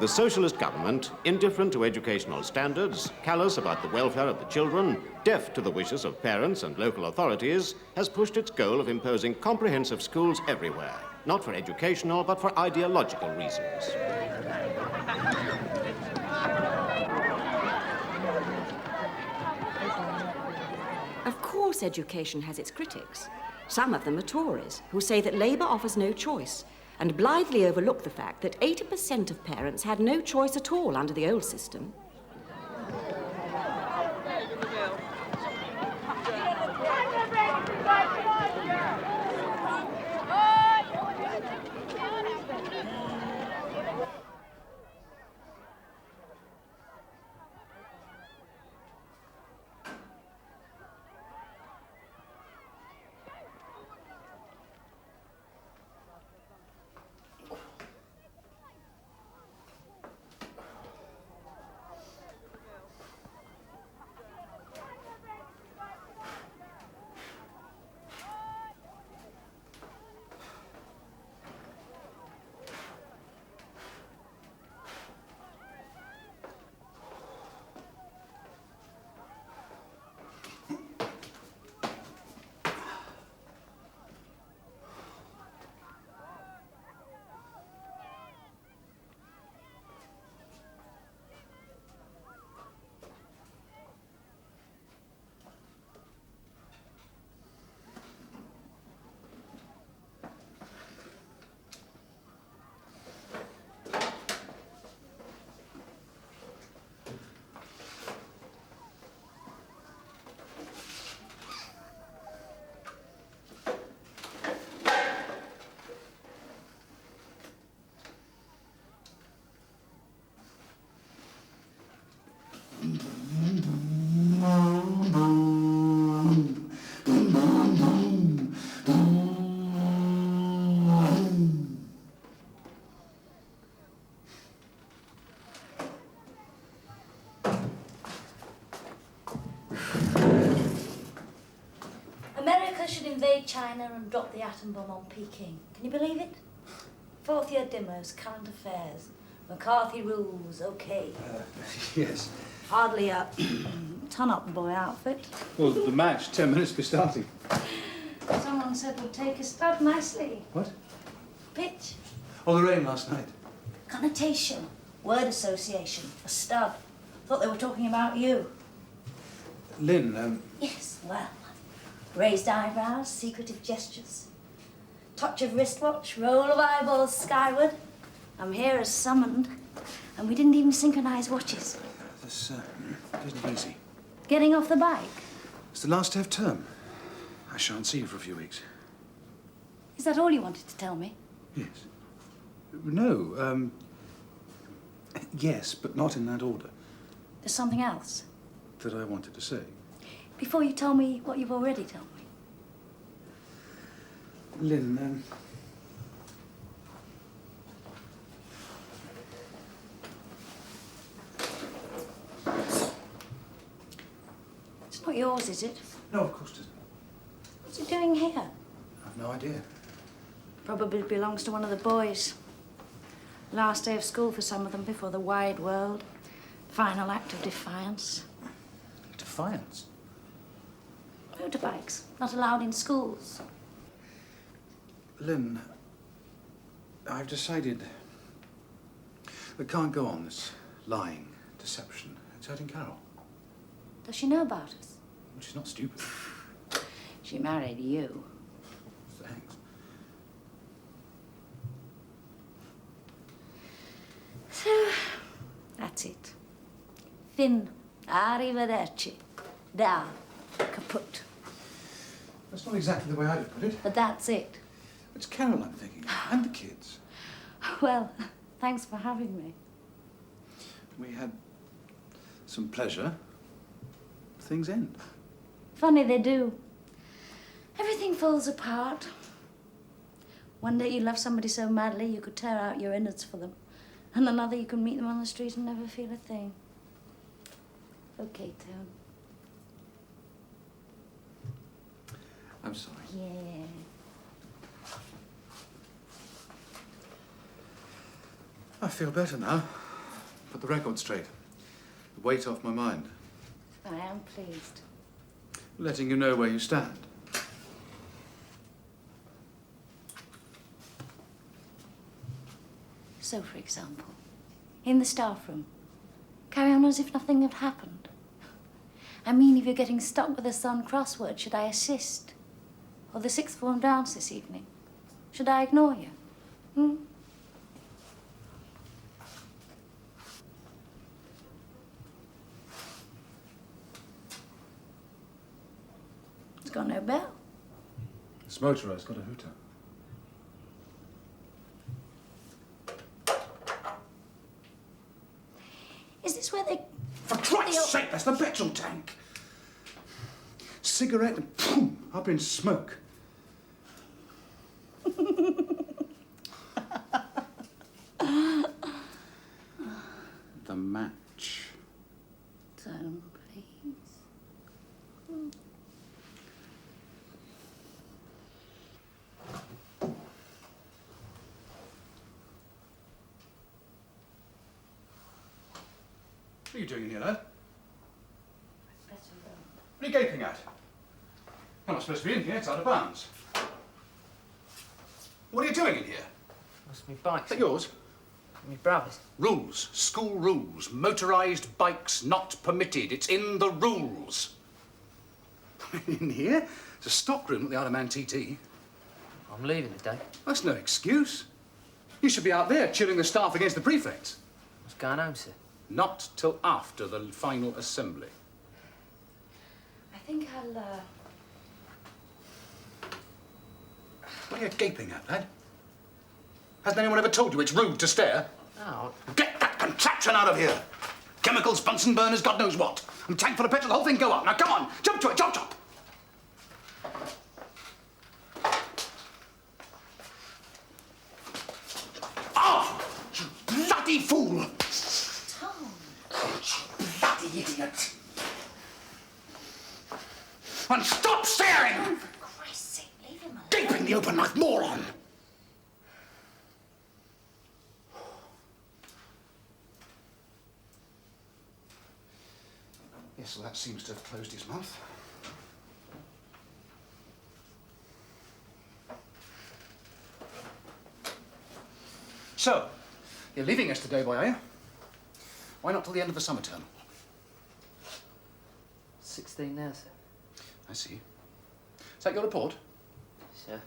The socialist government, indifferent to educational standards, callous about the welfare of the children, deaf to the wishes of parents and local authorities, has pushed its goal of imposing comprehensive schools everywhere, not for educational, but for ideological reasons. Of course, education has its critics. Some of them are Tories, who say that Labour offers no choice, and blithely overlook the fact that 80% of parents had no choice at all under the old system. China and dropped the atom bomb on Peking. Can you believe it? Fourth year dimmers, current affairs. McCarthy rules, okay. Yes. Hardly a ton-up boy outfit. Well, the match, 10 minutes be starting. Someone said would take a stud nicely. What? Pitch. Oh, the rain last night. Connotation. Word association. A stud. Thought they were talking about you. Lynn, Yes, well. Raised eyebrows, secretive gestures. Touch of wristwatch, roll of eyeballs skyward. I'm here as summoned, and we didn't even synchronize watches. This isn't easy. Getting off the bike? It's the last day of term. I shan't see you for a few weeks. Is that all you wanted to tell me? Yes. No, yes, but not in that order. There's something else? That I wanted to say. Before you tell me what you've already told me. Lynn, It's not yours, is it? No, of course it isn't. What's it doing here? I've no idea. Probably belongs to one of the boys. Last day of school for some of them before the wide world. Final act of defiance. Defiance? Motorbikes, not allowed in schools. Lynn, I've decided we can't go on this lying, deception. It's hurting Carol. Does she know about us? Well, she's not stupid. She married you. Thanks. So, that's it. Fin, arrivederci. Down, kaput. That's not exactly the way I'd have put it. But that's it. It's Carol I'm thinking of, and the kids. Well, thanks for having me. We had some pleasure. Things end. Funny they do. Everything falls apart. One day you love somebody so madly you could tear out your innards for them. And another you can meet them on the street and never feel a thing. Okay, Tone. I'm sorry. Yeah. I feel better now. Put the record straight. The weight off my mind. I am pleased. Letting you know where you stand. So, for example, in the staff room, carry on as if nothing had happened. I mean, if you're getting stuck with a Sun crossword, should I assist? Or the sixth form dance this evening? Should I ignore you? Hmm? It's got no bell. This motorised got a hooter. Is this where they... For Christ's sake, that's the petrol tank. Cigarette and boom, up in smoke. The match. Tone, please. What are you doing in here, lad? Better go. What are you gaping at? You're not supposed to be in here, it's out of bounds. What are you doing in here? That's my bike. Is that yours? My brother's. Rules, school rules. Motorised bikes not permitted. It's in the rules. In here? It's a stockroom at the Isle of Man TT. I'm leaving today. That's no excuse. You should be out there cheering the staff against the prefects. I was going home, sir. Not till after the final assembly. I think I'll, What are you gaping at, lad? Hasn't anyone ever told you it's rude to stare? No, Get that contraption out of here! Chemicals, Bunsen burners, God knows what. And tank full of petrol, the whole thing go up. Now come on, jump to it, jump, jump! Oh! You bloody fool! Tom. You bloody idiot! And stop staring! For Christ's sake, leave him alone. Gaping the open like moron! Yes, well, that seems to have closed his mouth. So, you're leaving us today, boy, are you? Why not till the end of the summer term? 16 now, sir. I see. Is that your report? Sir.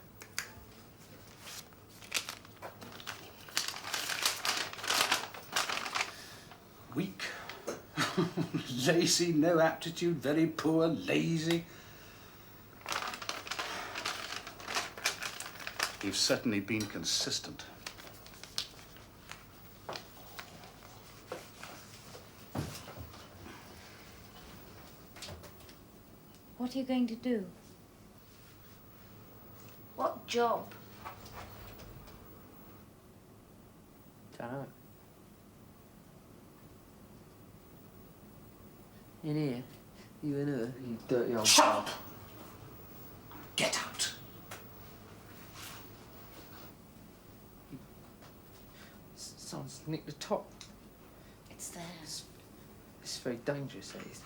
Weak. Lazy, no aptitude, very poor, lazy. You've certainly been consistent. What are you going to do? What job? Don't know. In here, you and her, you dirty old... Shut up! Get out! Someone's nicked the top. It's theirs. It's very dangerous, that is.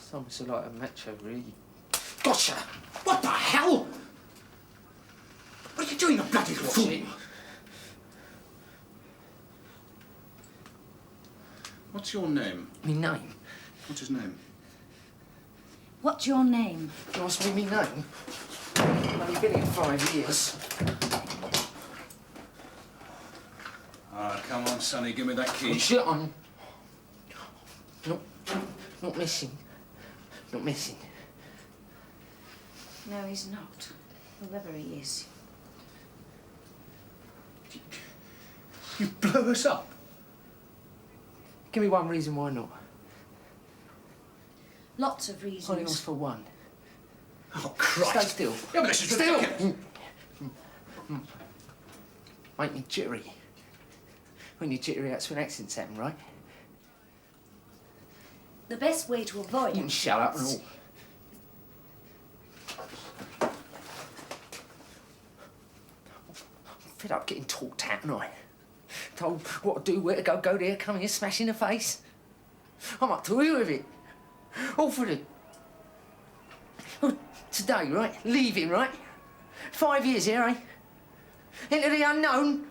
Someone's so like a macho, really. Gotcha! What the hell? What are you doing, you bloody little fool? it. What's your name? Me name? What's his name? What's your name? You ask me me name? I've only been here 5 years. Ah, come on, Sonny, give me that key. Oh, shit on. Not missing. Not missing. No, he's not. Whoever he is. You blow us up. Give me one reason why not. Lots of Only reasons. ask for one. Oh, Christ. Stay still. Yeah, but this is Still. ridiculous. Make me jittery. When you're jittery, that's when accidents happen, right? The best way to avoid You can shut up and all. I'm fed up getting talked at, and I. Told what to do, where to go, go there, come here, smash in the face. I'm up to here with it. All for it. Oh, today, right? Leaving, right? 5 years here, eh? Into the unknown.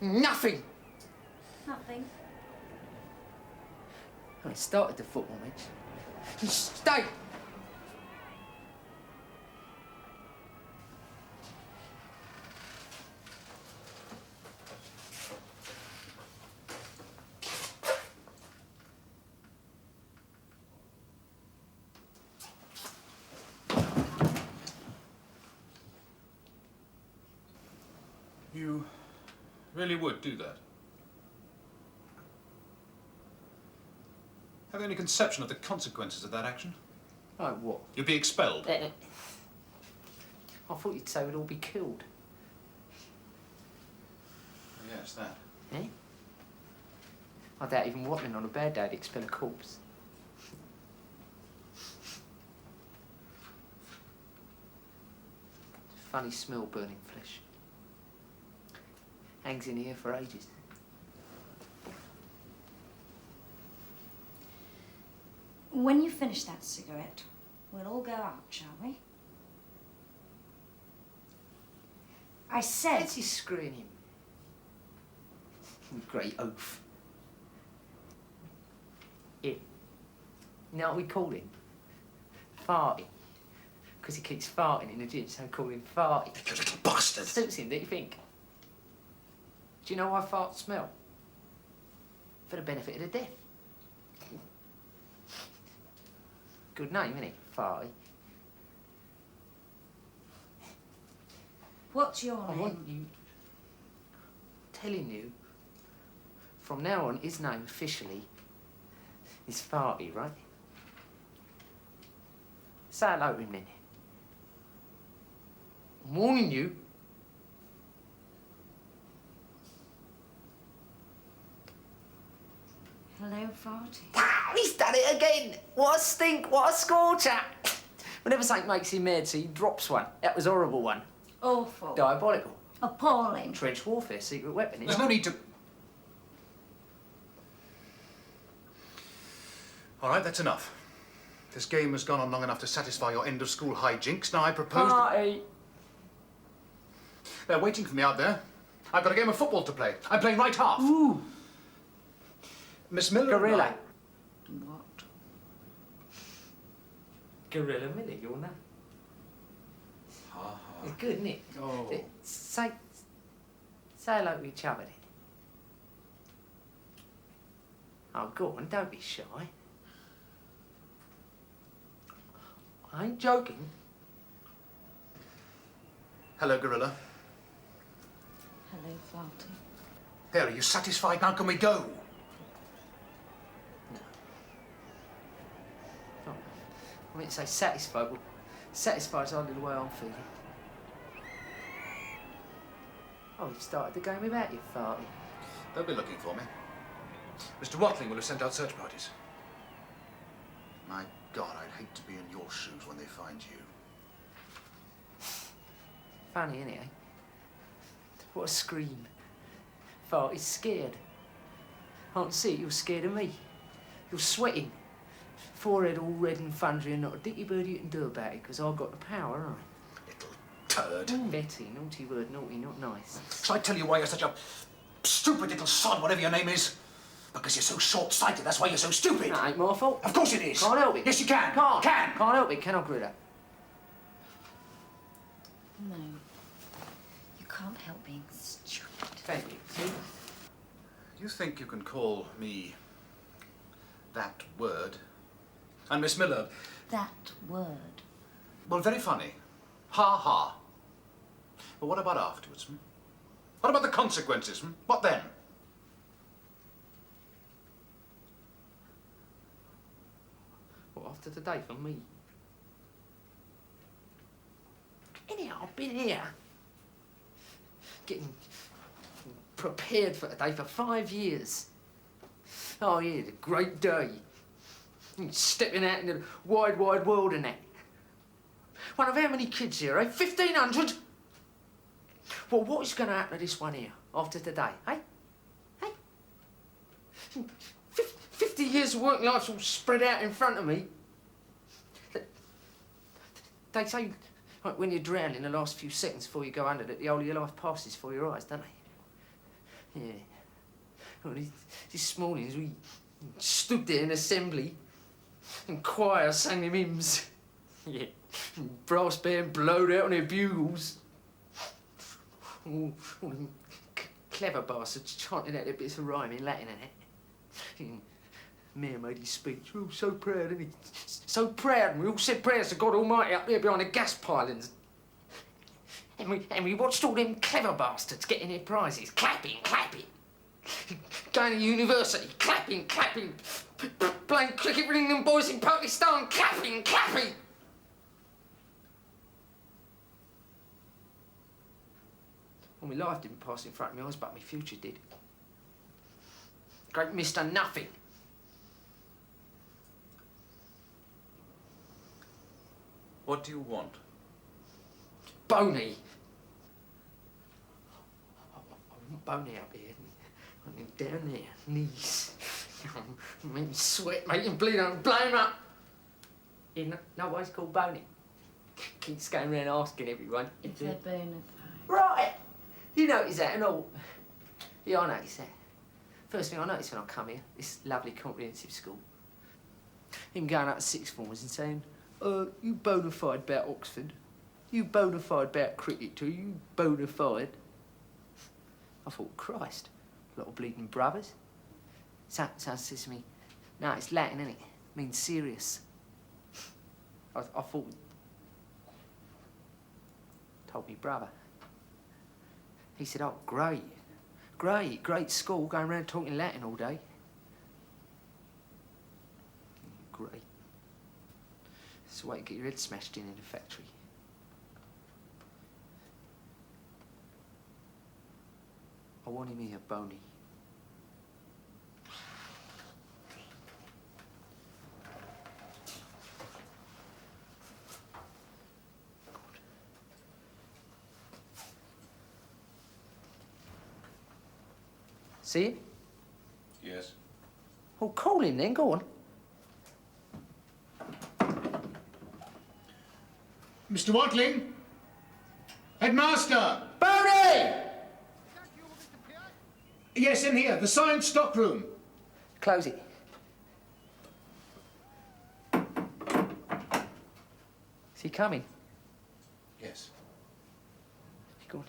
Nothing. Nothing. I started the football match. Stay. You really would do that? Have you any conception of the consequences of that action? Like what? You'd be expelled. I thought you'd say we'd all be killed. Yes, that. Eh? I doubt even Watling on a bad day would expel a corpse. Funny smell, burning flesh. Hangs in here for ages. When you finish that cigarette, we'll all go out, shall we? I said... Fancy screwing him. Great oaf. Him. You know what we call him? Farty. Because he keeps farting in the gym, so I call him Farty. You little bastard! Suits him, don't you think? Do you know why farts smell? For the benefit of the deaf. Good name, isn't it? Farty. What's your I name? want you... telling you, from now on, his name officially is Farty, right? Say hello to him then. I'm warning you. Hello, Farty. Ah, he's done it again! What a stink, what a scorcher! Whenever something makes him mad, so he drops one. That was a horrible one. Awful. Diabolical. Appalling. Trench warfare, secret weapon, There's isn't no it? need to... All right, that's enough. This game has gone on long enough to satisfy your end-of-school hijinks. Now I propose... Farty! They're waiting for me out there. I've got a game of football to play. I'm playing right half. Ooh! Miss Miller... and Gorilla. What? Gorilla Millie, your name. Ha, It's good, isn't it? Oh. Say hello to each other then. Oh, go on, don't be shy. I ain't joking. Hello, Gorilla. Hello, Farty. There, are you satisfied? Now can we go? Oh, I meant to say satisfied, but satisfied's hardly the way I'm feeling. Oh, you've started the game without you, Farty. They'll be looking for me. Mr. Watling will have sent out search parties. My God, I'd hate to be in your shoes when they find you. Funny, innit, eh? What a scream. Farty's scared. I can see you're scared of me. You're sweating. Forehead all red and thundering, and not a dicky bird you can do about it, because I've got the power, haven't I? Little turd. Betty, naughty word, naughty, not nice. Shall I tell you why you're such a stupid little sod, whatever your name is? Because you're so short-sighted, that's why you're so stupid. That ain't my fault. Of course it is. Can't help it. Yes, you can. Can't. Can. Can't help it, can I, Grilla? No. You can't help being stupid. Thank you. See? You think you can call me that word? And Miss Miller, That word. well, very funny. Ha ha. But what about afterwards? Hmm? What about the consequences? Hmm? What then? What, after today for me? Anyhow, I've been here. Getting prepared for today for 5 years. Oh, yeah, the great day. Stepping out in the wide, wide world and that. One of how many kids here, eh? 1,500? Well, what's going to happen to this one here? after today, eh? Hey? 50 years of working life's all spread out in front of me. They say, like, when you're drowning, the last few seconds before you go under, that the whole of your life passes before your eyes, don't they? Yeah. Well, this morning, as we stood there in assembly, and choir sang them hymns. Yeah. And brass band blowed out on their bugles. All them clever bastards chanting out their bits of rhyme in Latin and it. Mayor made his speech. Oh, so proud, isn't he? So proud. And we all said prayers to God Almighty up there behind the gas pylons. And we watched all them clever bastards getting their prizes. Clapping, clapping. Going to university. Clapping, clapping. Playing cricket with them boys in Pakistan. Clapping, clapping. Well, my life didn't pass in front of my eyes, but my future did. Great Mr. Nothing. What do you want? Boney. I want Boney up here. I want him down there, knees. Make him sweat, make him bleed and blow him up. No one's called Boney. Keeps going around asking everyone. It's a bona fide. Right. You notice that and all? Yeah, I notice that. First thing I noticed when I come here, this lovely comprehensive school, him going up to sixth formers and saying, you bona fide about Oxford. You bona fide about cricket too. You bona fide. I thought, Christ, a lot of bleeding brothers. Someone says to me, no, it's Latin, innit? It means serious. I thought, told me brother. He said, oh, great. Great school, going around talking Latin all day. Great. It's the way to get your head smashed in a factory. I want him here, Boney. See him? Yes. Oh, call him then, go on. Mr. Watling? Headmaster! Boney! Yes, in here, the science stockroom. Close it. Is he coming? Yes. Go on.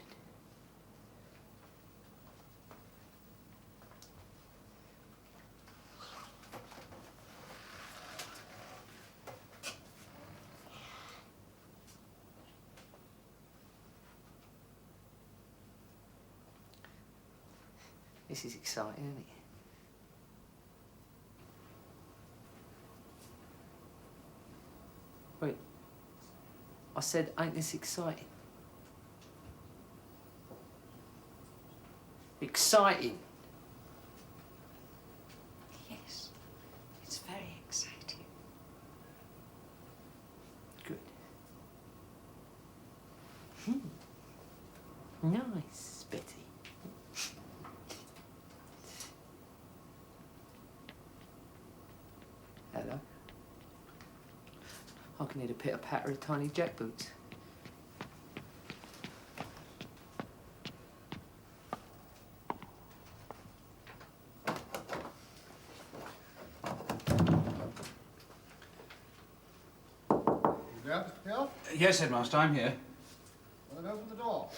This is exciting, isn't it? Wait. I said, ain't this exciting? Exciting? Yes, it's very exciting. Good. Nice, Betty. Hello. I can hear the pitter-patter of tiny jackboots. You there, Mr. Pearl? Yes, Headmaster, I'm here. Well, then open the door.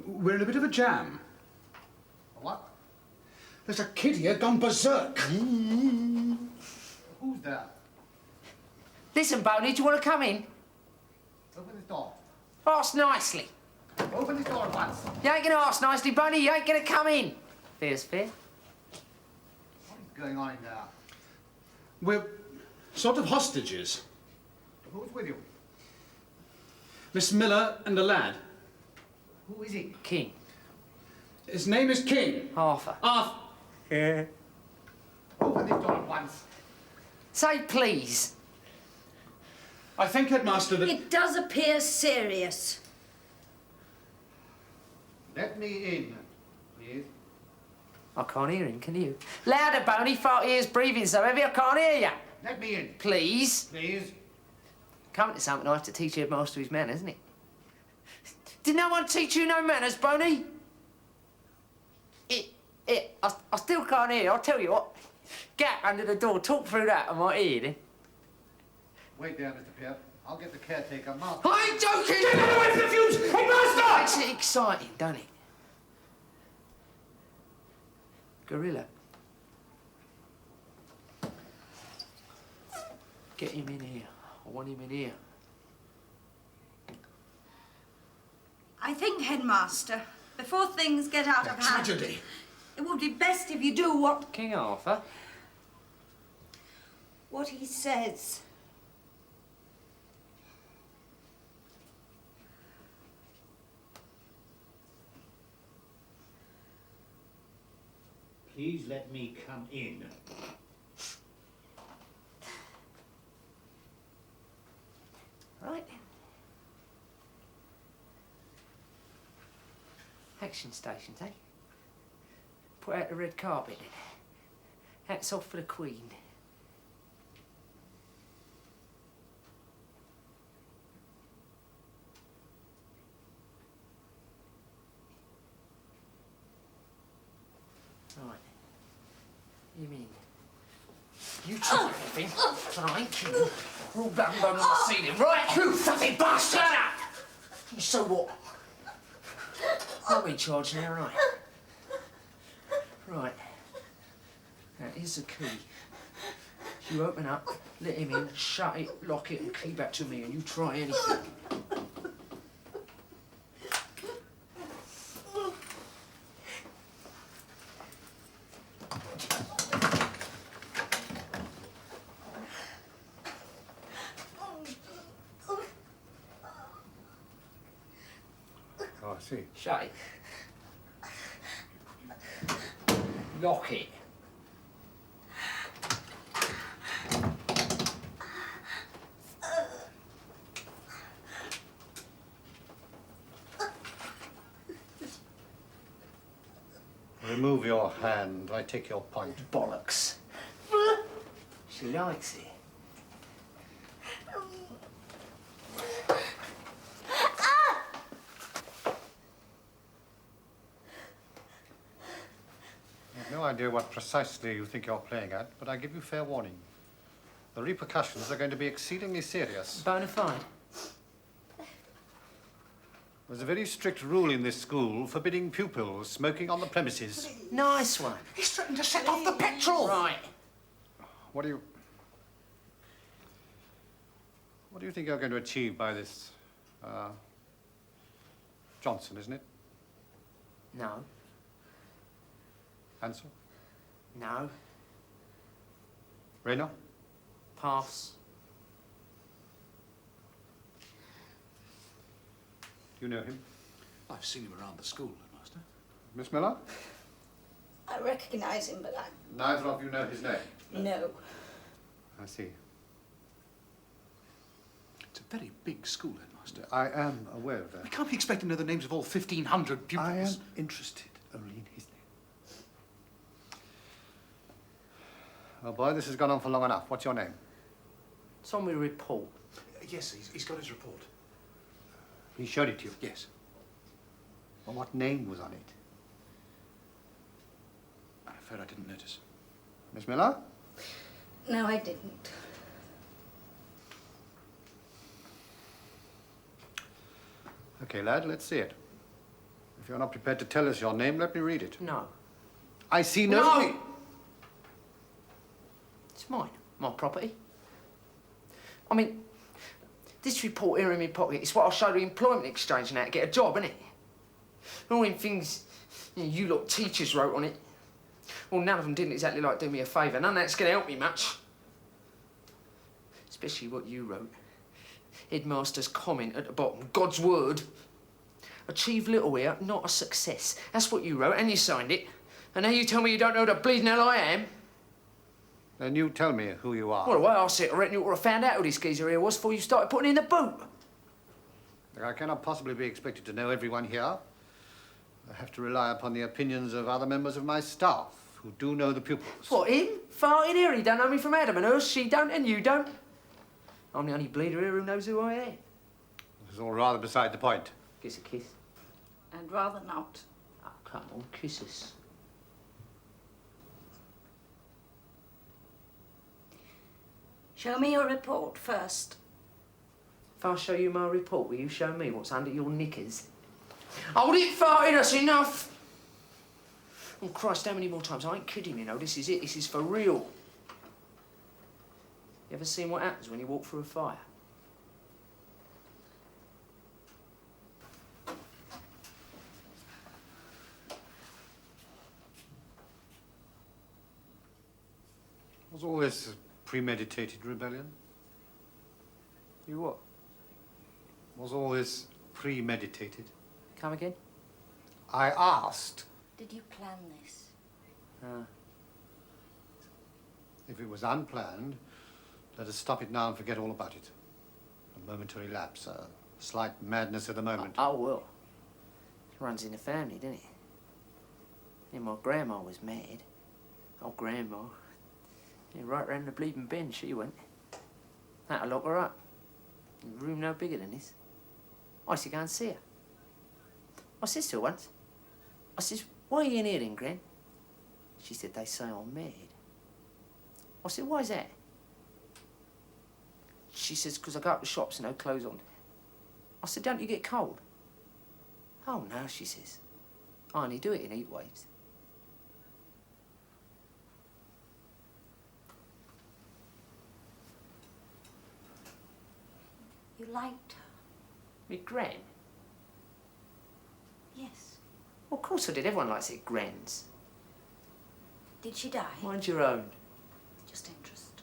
We're in a bit of a jam. A what? There's a kid here gone berserk. Who's there? Listen, Boney, do you want to come in? Open this door. Ask nicely. Open this door at once. You ain't gonna ask nicely, Boney. You ain't gonna come in. Fair's fair. What is going on in there? We're sort of hostages. Who's with you? Miss Miller and a lad. Who is he? King. His name is King. Arthur. Open this door at once. Say please. I think, Headmaster, that... It does appear serious. Let me in, please. I can't hear him, can you? Louder, Boney. Fart ears breathing so heavy I can't hear you. Let me in. Please. Please. Coming to something I have to teach headmaster his manners, isn't it? Did no one teach you no manners, Boney? I still can't hear you. I'll tell you what. Gap under the door. Talk through that. I might hear you then. Wait there, Mr. Pierre. I'll get the caretaker, Mark. I ain't joking! Get that away from the fuse! Headmaster! Makes it exciting, doesn't it? Gorilla. Get him in here. I want him in here. I think, Headmaster, before things get out of hand, Tragedy. it would be best if you do King Arthur? what he says. Please let me come in. Right then. Action stations, eh? Put out the red carpet then. Hats off for the Queen. Right. You mean? You try anything, and I ain't kidding. We're all black and bone on the ceiling, right? You fucking bastard! Shut up! So what? I'm in charge now, right? Right. Now, here's the key. You open up, let him in, shut it, lock it, and key back to me, and you try anything. Oh, I see. Shut it. Lock it. Remove your hand. I take your point. Bollocks. She likes it. I have no idea what precisely you think you're playing at, but I give you fair warning. The repercussions are going to be exceedingly serious. Bona fide. There's a very strict rule in this school forbidding pupils smoking on the premises. Nice one. He's threatened to set off the petrol! Right. What do you think you're going to achieve by this, Johnson, isn't it? No. Ansel? No. Rayner? Pass. Do you know him? I've seen him around the school, Headmaster. Miss Miller? I recognise him, but Neither of you know his name. no. I see. It's a very big school, Headmaster. I am aware of that. We can't be expecting to know the names of all 1,500 pupils. I am interested only in his name. Oh, boy, this has gone on for long enough. What's your name? It's on my report. Yes, he's got his report. He showed it to you. Yes. Well, what name was on it? I'm afraid I didn't notice. Miss Miller? No, I didn't. Okay, lad, let's see it. If you're not prepared to tell us your name, let me read it. No. I see no... No! It's mine. My property. I mean, this report here in my pocket is what I'll show the employment exchange now to get a job, innit? All them things you lot teachers wrote on it. Well, none of them didn't exactly like do me a favour. None of that's going to help me much. Especially what you wrote. Headmaster's comment at the bottom. God's word. Achieve little here, not a success. That's what you wrote, and you signed it. And now you tell me you don't know the bleeding hell I am. Then you tell me who you are. Well, the way I see it, I reckon you ought to have found out who this geezer here was before you started putting in the boot. I cannot possibly be expected to know everyone here. I have to rely upon the opinions of other members of my staff who do know the pupils. What, him? Farting here, he don't know me from Adam, and her, she don't, and you don't. I'm the only bleeder here who knows who I am. It's all rather beside the point. Kiss a kiss. I'd rather not. Oh, come on, kiss us. Show me your report first. If I show you my report, will you show me what's under your knickers? Hold it, farting, that's enough! Oh, Christ, how many more times? I ain't kidding, you know. This is it. This is for real. You ever seen what happens when you walk through a fire? Was all this a premeditated rebellion? You what? Was all this premeditated? Come again? I asked. Did you plan this? If it was unplanned, let us stop it now and forget all about it. A momentary lapse, a slight madness of the moment. Oh, well. It runs in the family, doesn't it? Yeah, my grandma was mad. Oh, grandma. Yeah, right round the bleeding bend she went. Had to lock her up. In a room no bigger than this. I used to go and see her. I says to her once, I says, why are you in here then, Gran? She said, they say I'm mad. I said, why is that? She says, because I go up to shops and no clothes on. I said, don't you get cold? Oh, no, she says. I only do it in heat waves. You liked her? Me Gran? Yes. Well, of course I did. Everyone likes it, Grans. Did she die? Mind your own. Just interest.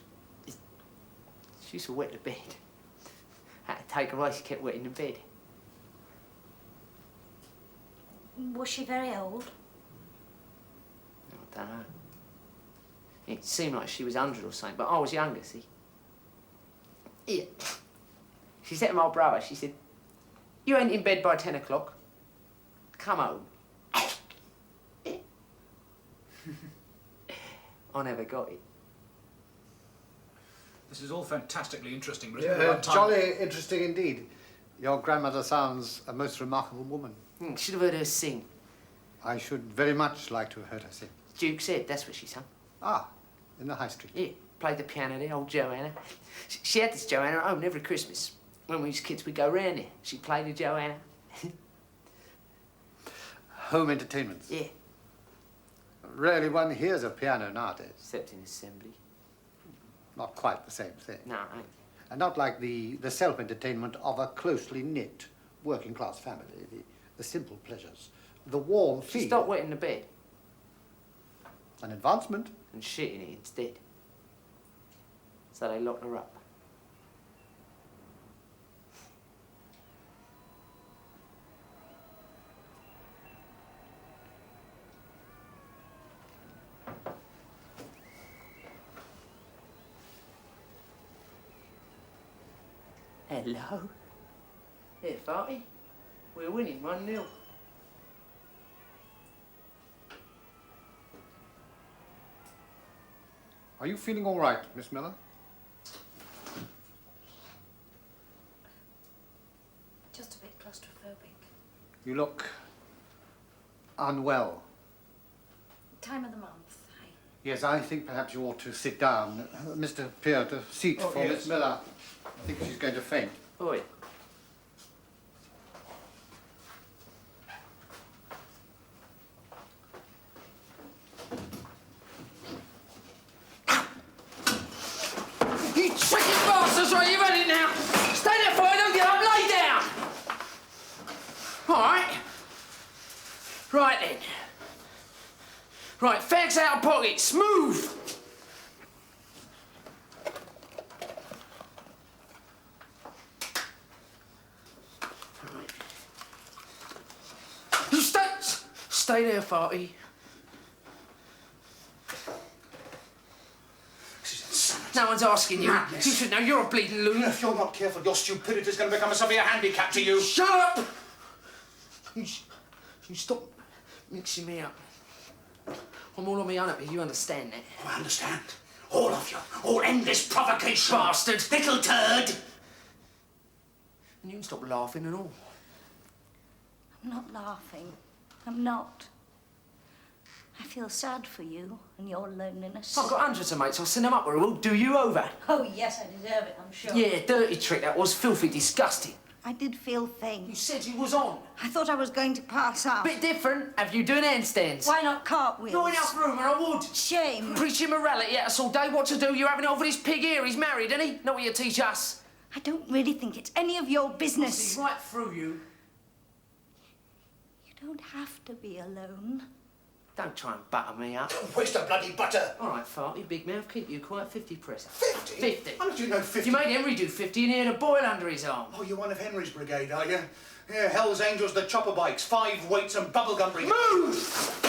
She used to wet the bed. Had to take her away, she kept wetting the bed. Was she very old? I don't know. It seemed like she was 100 or something, but I was younger, see? Yeah. She said to my brother, she said, you ain't in bed by 10 o'clock. Come home. I never got it. This is all fantastically interesting, but isn't it Yeah, one time? jolly interesting indeed. Your grandmother sounds a most remarkable woman. Should have heard her sing. I should very much like to have heard her sing. Duke's Head, that's what she sang. Ah, in the High Street. Yeah, played the piano there, old Joanna. She had this Joanna at home every Christmas. When we was kids, we'd go round there. She'd play the Joanna. Home entertainments. Yeah, Rarely one hears a piano nowadays. except in assembly. Not quite the same thing. No, I ain't. And not like the self-entertainment of a closely knit working-class family. The simple pleasures. The warm She feel. stopped wetting the bed An advancement. and shitting it instead. So they locked her up. Hello. Here, Farty. We're winning 1-0. Are you feeling all right, Miss Miller? Just a bit claustrophobic. You look unwell. Time of the month. Yes, I think perhaps you ought to sit down. Mr. Peart, a seat for yes. Miss Miller. I think she's going to faint. Oi. You chicken bastards, right? You've had it now. Stay there for I don't get up. Lay down. All right. Right then. Right, fags out of pockets. Move. You stay there, Farty. No one's asking you. Madness. You should know you're a bleeding loon. If you're not careful, your stupidity is going to become a severe handicap to you. Shut up! You stop Mixing me up. I'm all on my own up here, you understand that? I understand. All of you. All endless provocation. Bastard! Little turd. And you can stop laughing and all. I'm not laughing. I'm not. I feel sad for you and your loneliness. I've got hundreds of mates. I'll send them up where it will do you over. Oh, yes, I deserve it, I'm sure. Yeah, dirty trick that was. Filthy, disgusting. I did feel faint. You said you was on. I thought I was going to pass out. Bit different. Have you doing handstands? Why not cartwheels? Not enough room, and I would. Shame. Preaching morality at us all day. What to do? You're having it over this pig here. He's married, isn't he? Not what you teach us. I don't really think it's any of your business. See right through you. You don't have to be alone. Don't try and butter me up. Where's the bloody butter? All right, farty, big mouth, keep you quiet. 50 press. 50? 50. How did you know 50? You made Henry do 50 and he had a boil under his arm. Oh, you're one of Henry's brigade, are you? Yeah, Hell's Angels, the chopper bikes, 5 weights and bubblegum brigade. Move!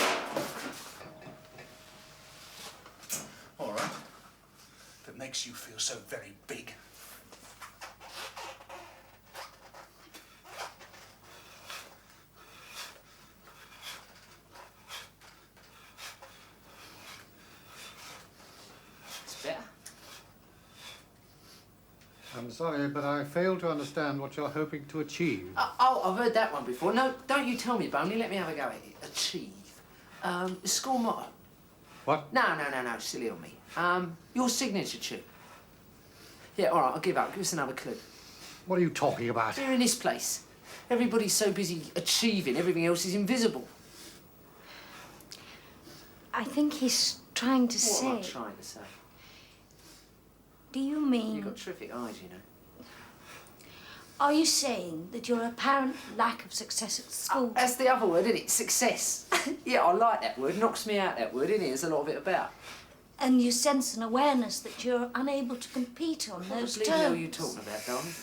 All right. If it makes you feel so very big. Better. I'm sorry, but I fail to understand what you're hoping to achieve. Oh, I've heard that one before. No, don't you tell me, Boney. Let me have a go at it. Achieve. The school motto. What? No, silly on me. Your signature tune. Yeah, all right, I'll give up. Give us another clue. What are you talking about? Here in this place, everybody's so busy achieving, everything else is invisible. I think he's trying to What say... am I trying to say? Do you mean... You've got terrific eyes, you know. Are you saying that your apparent lack of success at school... That's the other word, isn't it? Success. Yeah, I like that word. Knocks me out, that word, isn't it? There's a lot of it about. And you sense an awareness that you're unable to compete on those What the terms. hell are you talking about, darling?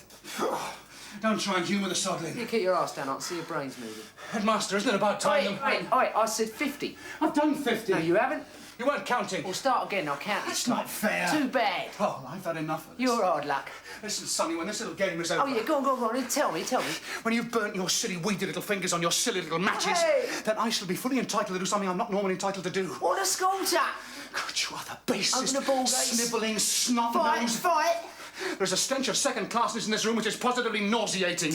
Don't try and humour the soddling. You keep your ass down, I can see your brains moving. Headmaster, isn't it about time? Wait, I said 50. I've done 50. No, you haven't? You weren't counting. We'll start again, I'll count That's this time. not fair. Too bad. Oh, I've had enough of this. You're hard luck. Listen, Sonny, when this little game is over... Oh, yeah, go on. Tell me. When you've burnt your silly, weedy little fingers on your silly little matches, Hey! then I shall be fully entitled to do something I'm not normally entitled to do. What a school chat. God, you are the basest, Open the ball gates. snivelling, snot nose. Fight. There's a stench of second-classness in this room which is positively nauseating.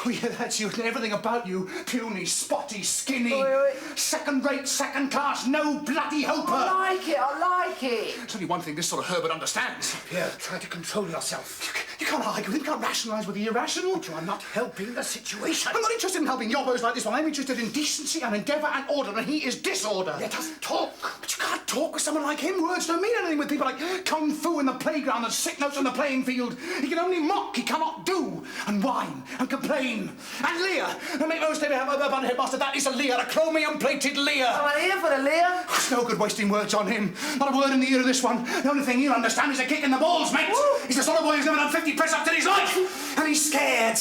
Oh, yeah, that's you. Everything about you. Puny, spotty, skinny. Oi. Second-rate, second-class, no bloody hoper. I like it. There's only one thing this sort of Herbert understands. Pierre, try to control yourself. You can't argue with him, you can't rationalise with the irrational. But you are not helping the situation. I'm not interested in helping yobbos like this one. I'm interested in decency and endeavour and order, and he is disorder. Let us talk. But you can't talk with someone like him. Words don't mean anything with people like Kung Fu in the playground and sick notes on the playing field. He can only mock, he cannot do, and whine, and complain, and leer. And make no mistake about it, Headmaster, that is a leer, a chromium-plated leer. I'm here for the leer. It's no good wasting words on him. Not a word in the ear of this one. The only thing he'll understand is a kick in the balls, mate. Woo. He's the sort of boy who's never done 50 press-ups in his life. And he's scared.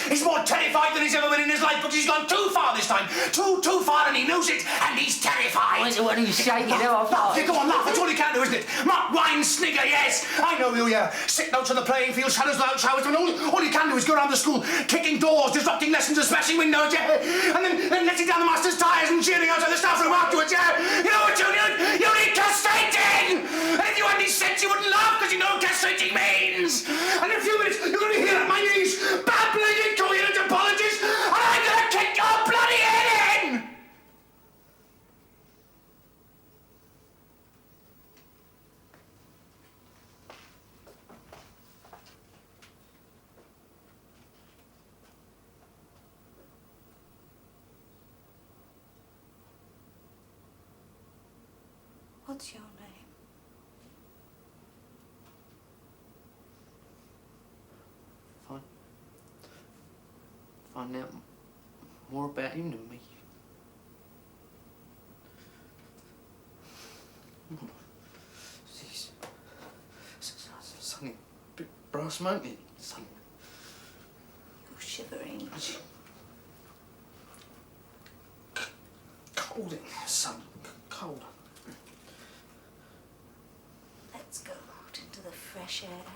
He's more terrified than he's ever been in his life, because he's gone too far this time. Too far, and he knows it, and he's terrified. When he's shaking, Laugh, go on, laugh. That's all you can do, isn't it? Mock, whine, snigger, yes. I know you, yeah. Sick notes on the playing field, shadows without showers, but all you can do is go around the school, kicking doors, disrupting lessons, and smashing windows, yeah. And then letting down the master's tyres and cheering outside the staff room afterwards, yeah. You know what you need? You need castrating! And if you had any sense, you wouldn't laugh, because you know what castrating means. And in a few minutes, you're going to be here at my knees, babbling incoherent apologies, and I'm going to kick your bloody head in! What's your name? Find out more about him than me. Something a bit brass mounted. Something. You're shivering. Cold in here, son. Cold. Let's go out into the fresh air.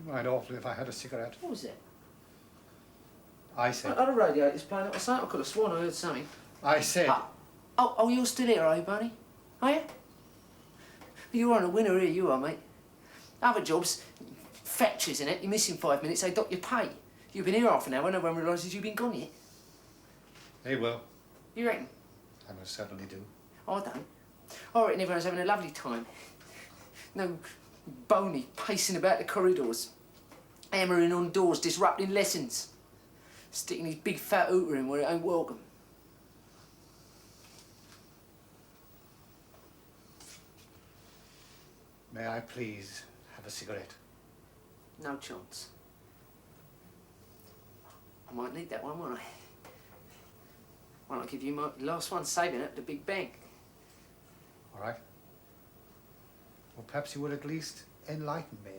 Wouldn't mind awfully if I had a cigarette. What was it? I said. Oh, the radio's playing up or something. I could have sworn I heard something. I said. Oh, you're still here, are you, Barney? Are you? You're on a winner here, you are, mate. Other jobs, fetches in it. You're missing 5 minutes, they dock your pay. You've been here half an hour, no one realises you've been gone yet. They will. You reckon? I most certainly do. I don't. I reckon everyone's having a lovely time. No bony pacing about the corridors, hammering on doors, disrupting lessons, sticking his big fat hooter in where it ain't welcome. May I please have a cigarette? No chance. I might need that one, won't I? Why not give you my last one, saving it at the big bank? All right. Well, perhaps you would at least enlighten me.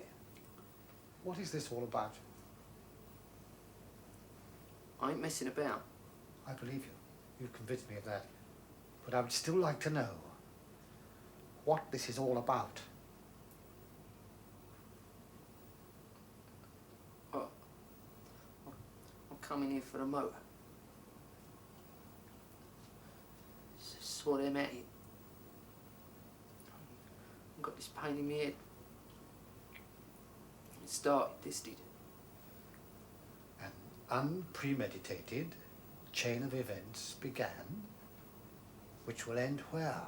What is this all about? I ain't messing about. I believe you. You've convinced me of that. But I would still like to know what this is all about. I'm coming here for the motor. Swore them at you. I've got this pain in my head. It started, this did. An unpremeditated chain of events began, which will end where?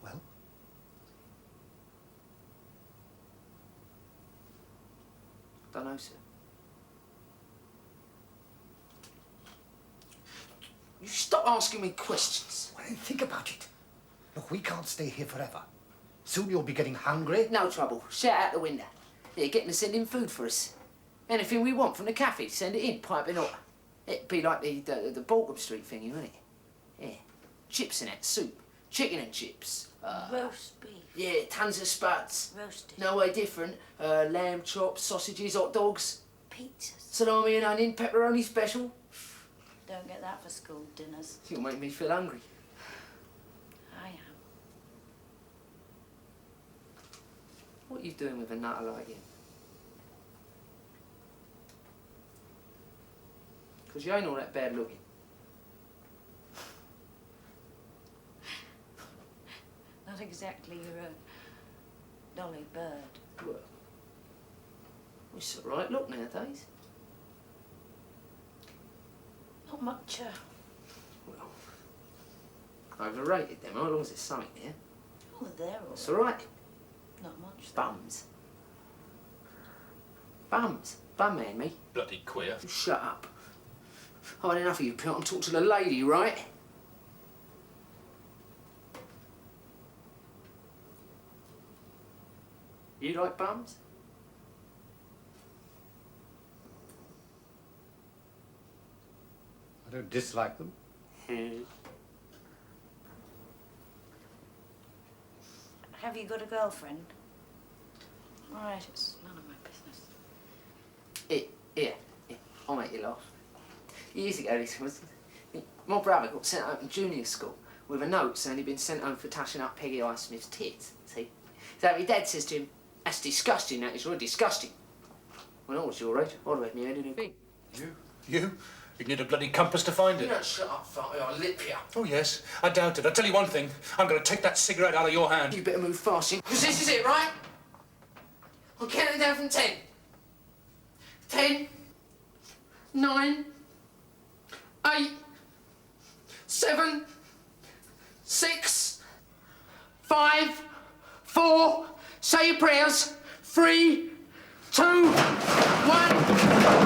Well? Don't know, sir. You stop asking me questions. Well, then think about it. Look, we can't stay here forever. Soon you'll be getting hungry. No trouble. Shout out the window. They're getting to send in food for us. Anything we want from the cafe, send it in, piping hot. It'd be like the Balcombe Street thingy, wouldn't it? Yeah. Chips in it, soup, chicken and chips. Roast beef. Yeah, tons of spuds. Roasted. No way different. Lamb chops, sausages, hot dogs. Pizzas. Salami and onion, pepperoni special. Don't get that for school dinners. You'll make me feel hungry. I am. What are you doing with a nutter like you? Because you ain't all that bad looking. Not exactly a dolly bird. Well, it's the right look nowadays. Not much, Well, overrated them, how long is it something there? Oh, they're all It's all right. Not much. Bums. Bums. Bum man, me. Bloody queer. You shut up. I've had enough of you, Pete. I'm talking to the lady, right? You like bums? I don't dislike them. Have you got a girlfriend? All right, it's none of my business. Here. I'll make you laugh. Years ago, this was... My brother got sent home from junior school with a note saying he'd been sent home for touching up Peggy Highsmith's tits, see? So my dad says to him, "That's disgusting, that is, really disgusting." When I was your age, I'd have had my head in a big. You? You'd need a bloody compass to find You it. don't shut up, Farty, I'll lip you. Oh, yes. I doubt it. I'll tell you one thing. I'm going to take that cigarette out of your hand. You better move fast, because this is it, right? I'm counting down from 10. 10, 9, 8, 7, 6, 5, 4, say your prayers, 3, 2, 1.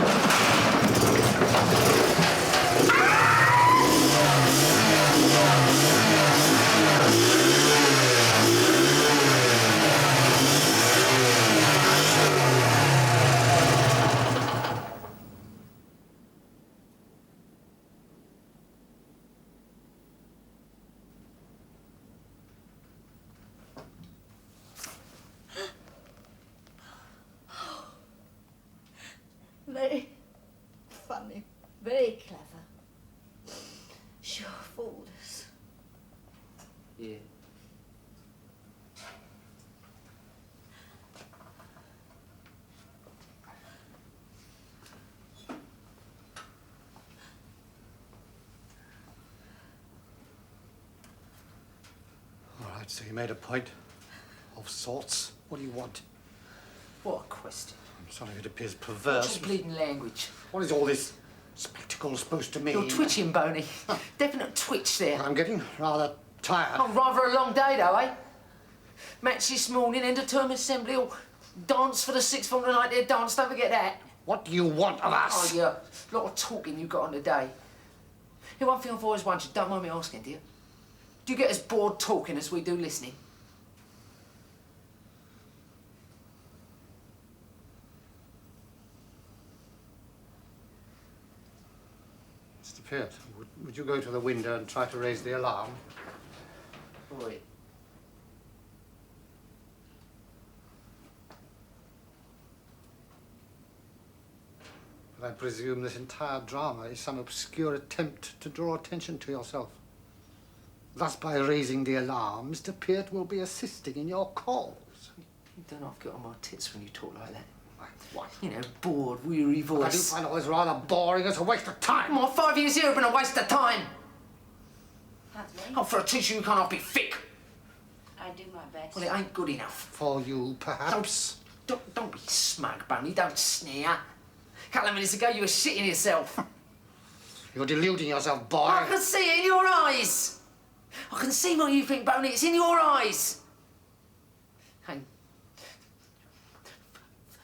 Very funny. Very clever. Sure fooled us. Yeah. So you made a point of sorts. What do you want? What a question. I'm sorry, it appears What's perverse. your bleeding language? What is all this spectacle supposed to mean? You're twitching, Boney. Definite twitch there. I'm getting rather tired. Oh, rather a long day, though, eh? Match this morning, end of term assembly, or dance for the sixth form tonight. There, dance, don't forget that. What do you want of us? Oh, yeah. A lot of talking you got on today. Yeah, one thing I've always wondered, don't mind me asking, do you? Do you get as bored talking as we do listening? Mr. Peart, would you go to the window and try to raise the alarm? Right. But I presume this entire drama is some obscure attempt to draw attention to yourself. Thus, by raising the alarm, Mr. Peart will be assisting in your cause. You don't have to get on my tits when you talk like that. What? You know, bored, weary voice. I do find it always rather boring. It's a waste of time. My 5 years here have been a waste of time. That's me. Oh, for a teacher you can't be thick. I do my best. Well, it ain't good enough. For you, perhaps. Don't be smug, Boney. Don't sneer. A couple of minutes ago you were shitting yourself. You're deluding yourself, boy. I can see it in your eyes. I can see what you think, Boney. It's in your eyes. Hey,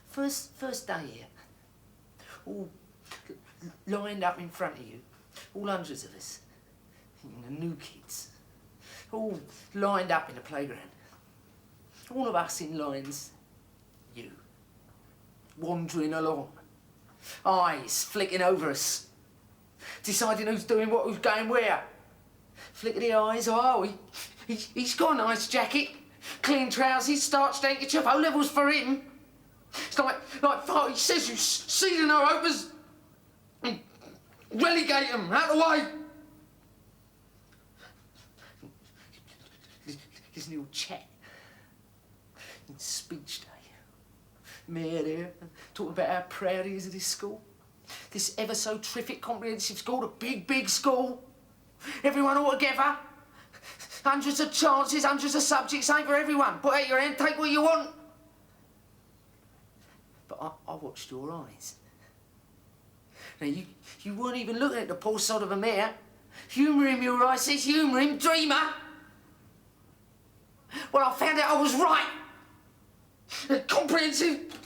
first day here, all lined up in front of you, all hundreds of us, the new kids, all lined up in the playground. All of us in lines, you, wandering along, eyes flicking over us, deciding who's doing what, who's going where. Flick of the eyes, oh, he's got a nice jacket, clean trousers, starched handkerchief, O-levels for him. It's like he says you see the no-hopers, relegate them out of the way. His new chat in speech day. Mayor there, talking about how proud he is of this school. This ever so terrific comprehensive school, the big school. Everyone all together. Hundreds of chances, hundreds of subjects, ain't for everyone. Put out your hand, take what you want. But I watched your eyes. Now, you weren't even looking at the poor sod of a mayor. Humour him, your eyes says, humour him, dreamer. Well, I found out I was right. Comprehensive.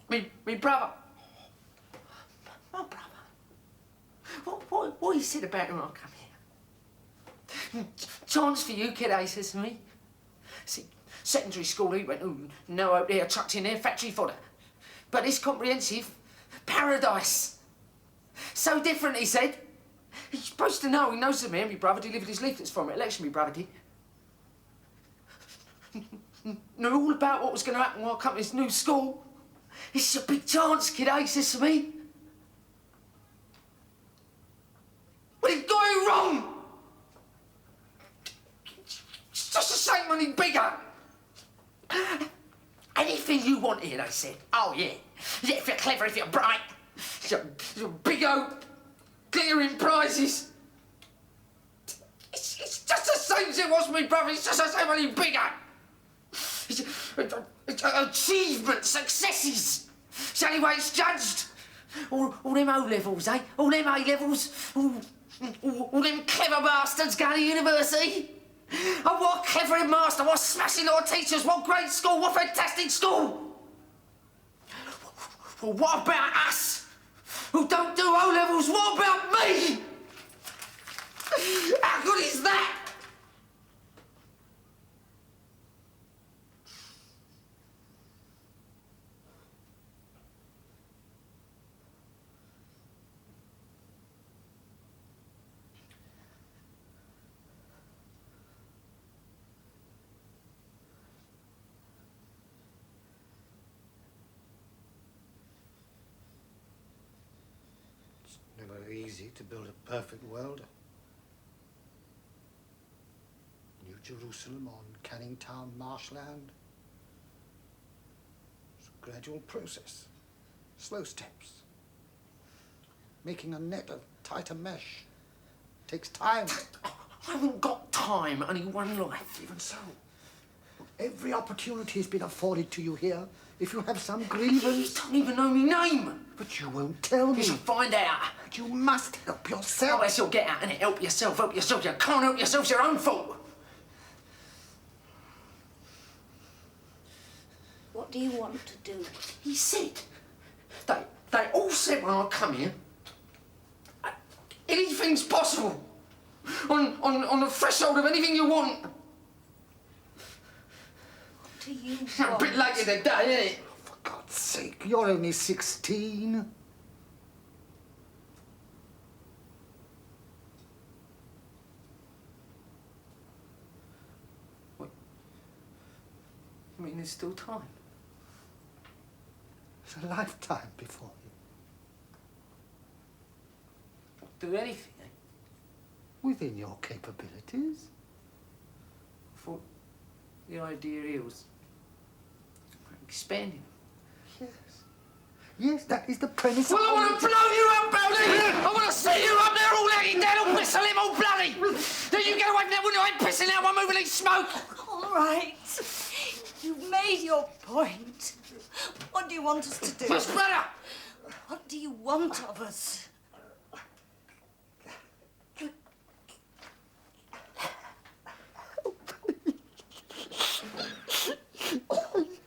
Me brother. My brother. What he said about him when I come here. Chance for you, kid, he says to me. See, secondary school, he went, oh, no hope there, chucked in there, factory fodder. But this comprehensive, paradise. So different, he said. He's supposed to know, he knows the man, my brother delivered his leaflets from it, election, my brother did. Knew all about what was going to happen when I come to this new school. It's a big chance, kid, he says to me. But he's got it wrong. It's just the same when he's bigger. Anything you want here, they said. Oh, yeah. Yeah, if you're clever, if you're bright. You're big old glittering prizes. It's just the same as it was with me, brother. It's just the same when he's bigger. It's achievement, successes. It's the only way it's judged. All them O-levels, eh? All them A-levels. All them clever bastards going to university. Oh, what a clever headmaster, what smashing lot of teachers, what great school, what fantastic school. Well, what about us, who don't do O-levels? What about me? How good is that? Never easy to build a perfect world. New Jerusalem on Canning Town marshland. It's a gradual process. Slow steps. Making a net of tighter mesh takes time. I haven't got time, only one life. Even so, every opportunity has been afforded to you here. If you have some grievance... You don't even know my name. But you won't tell me. You shall find out. But you must help yourself. Oh, yes, you'll get out and help yourself. Help yourself. You can't help yourself. It's your own fault. What do you want to do? He said. They all said when I come here, anything's possible. On the threshold of anything you want. What do you A want? bit late in the day, isn't it? For God's sake, you're only 16. What? I mean, there's still time. There's a lifetime before you. Do anything, eh? Within your capabilities. I thought the idea here was expanding. Yes. Yes, that is the premise. Well, I want to blow you up, Barrie! I want to see you up there all letting down, all whistle him all bloody! Then you get away from that window, I ain't pissing out one moving any smoke! All right. You've made your point. What do you want us to do? What's better? What do you want of us?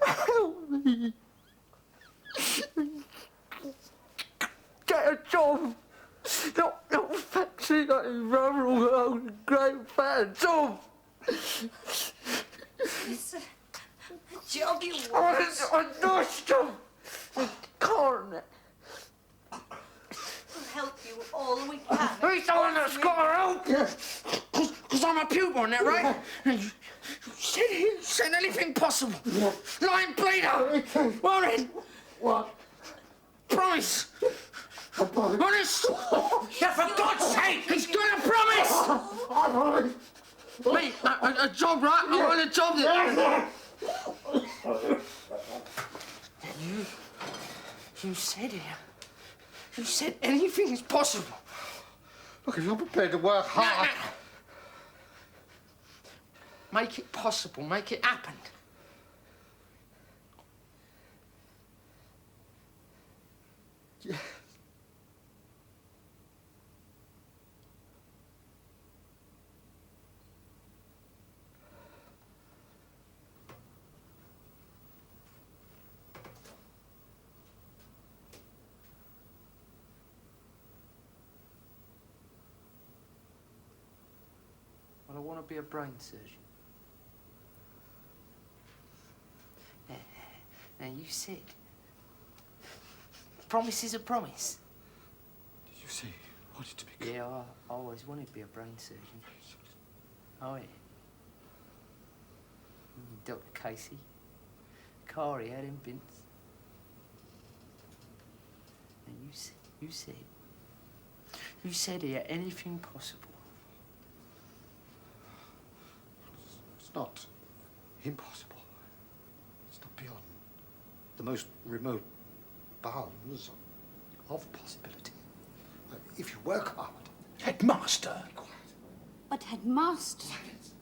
Help me. Get a job. Not a factory like in rural old great fat job. It's a job you I want. want a nice job. Can't. We'll help you all we can. Who's the one that's got her out? Because I'm a pupil, isn't that right? You said anything possible. Lying bleeder. Warren. What? Promise. Honest. Yeah, for God's sake, he's got a promise. Mate, a job, right? I want a job that... You said it. You said anything is possible. Look, if you're prepared to work hard... Make it possible. Make it happen. Yes. Well, I want to be a brain surgeon. Now, you said... Promise is a promise. Did you say you wanted to become... Yeah, I always wanted to be a brain surgeon. Oh, yeah. Dr. Casey. Corey had him, Vince. And you said here anything possible. It's not impossible. It's not beyond the most remote bounds of possibility. If you work hard... Headmaster! Be quiet. But headmaster. Silence.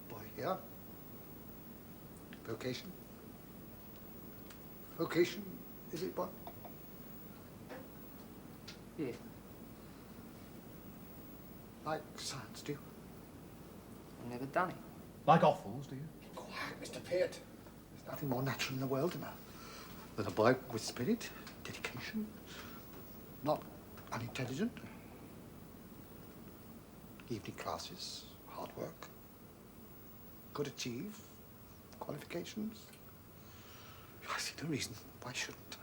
Boy here. Vocation. Vocation, is it, boy? Yeah. Like science, do you? I've never done it. Like offals, do you? Be quiet, Mr. Peart. There's nothing more natural in the world than a boy with spirit, dedication, not unintelligent. Evening classes, hard work, could achieve qualifications. I see no reason why shouldn't.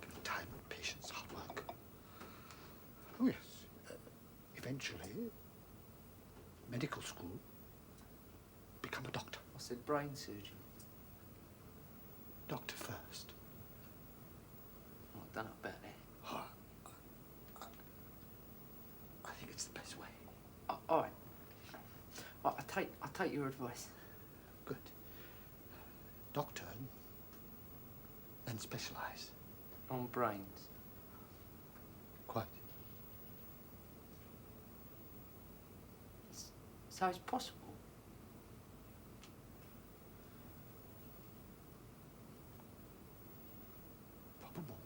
Give it time, patience, hard work. Oh yes, eventually, medical school, become a doctor. I said brain surgeon. Doctor first. I don't know about that. Oh, I think it's the best way. All right. I take your advice. Good. Doctor, then specialise. On brains. Quite. So it's possible. Probable.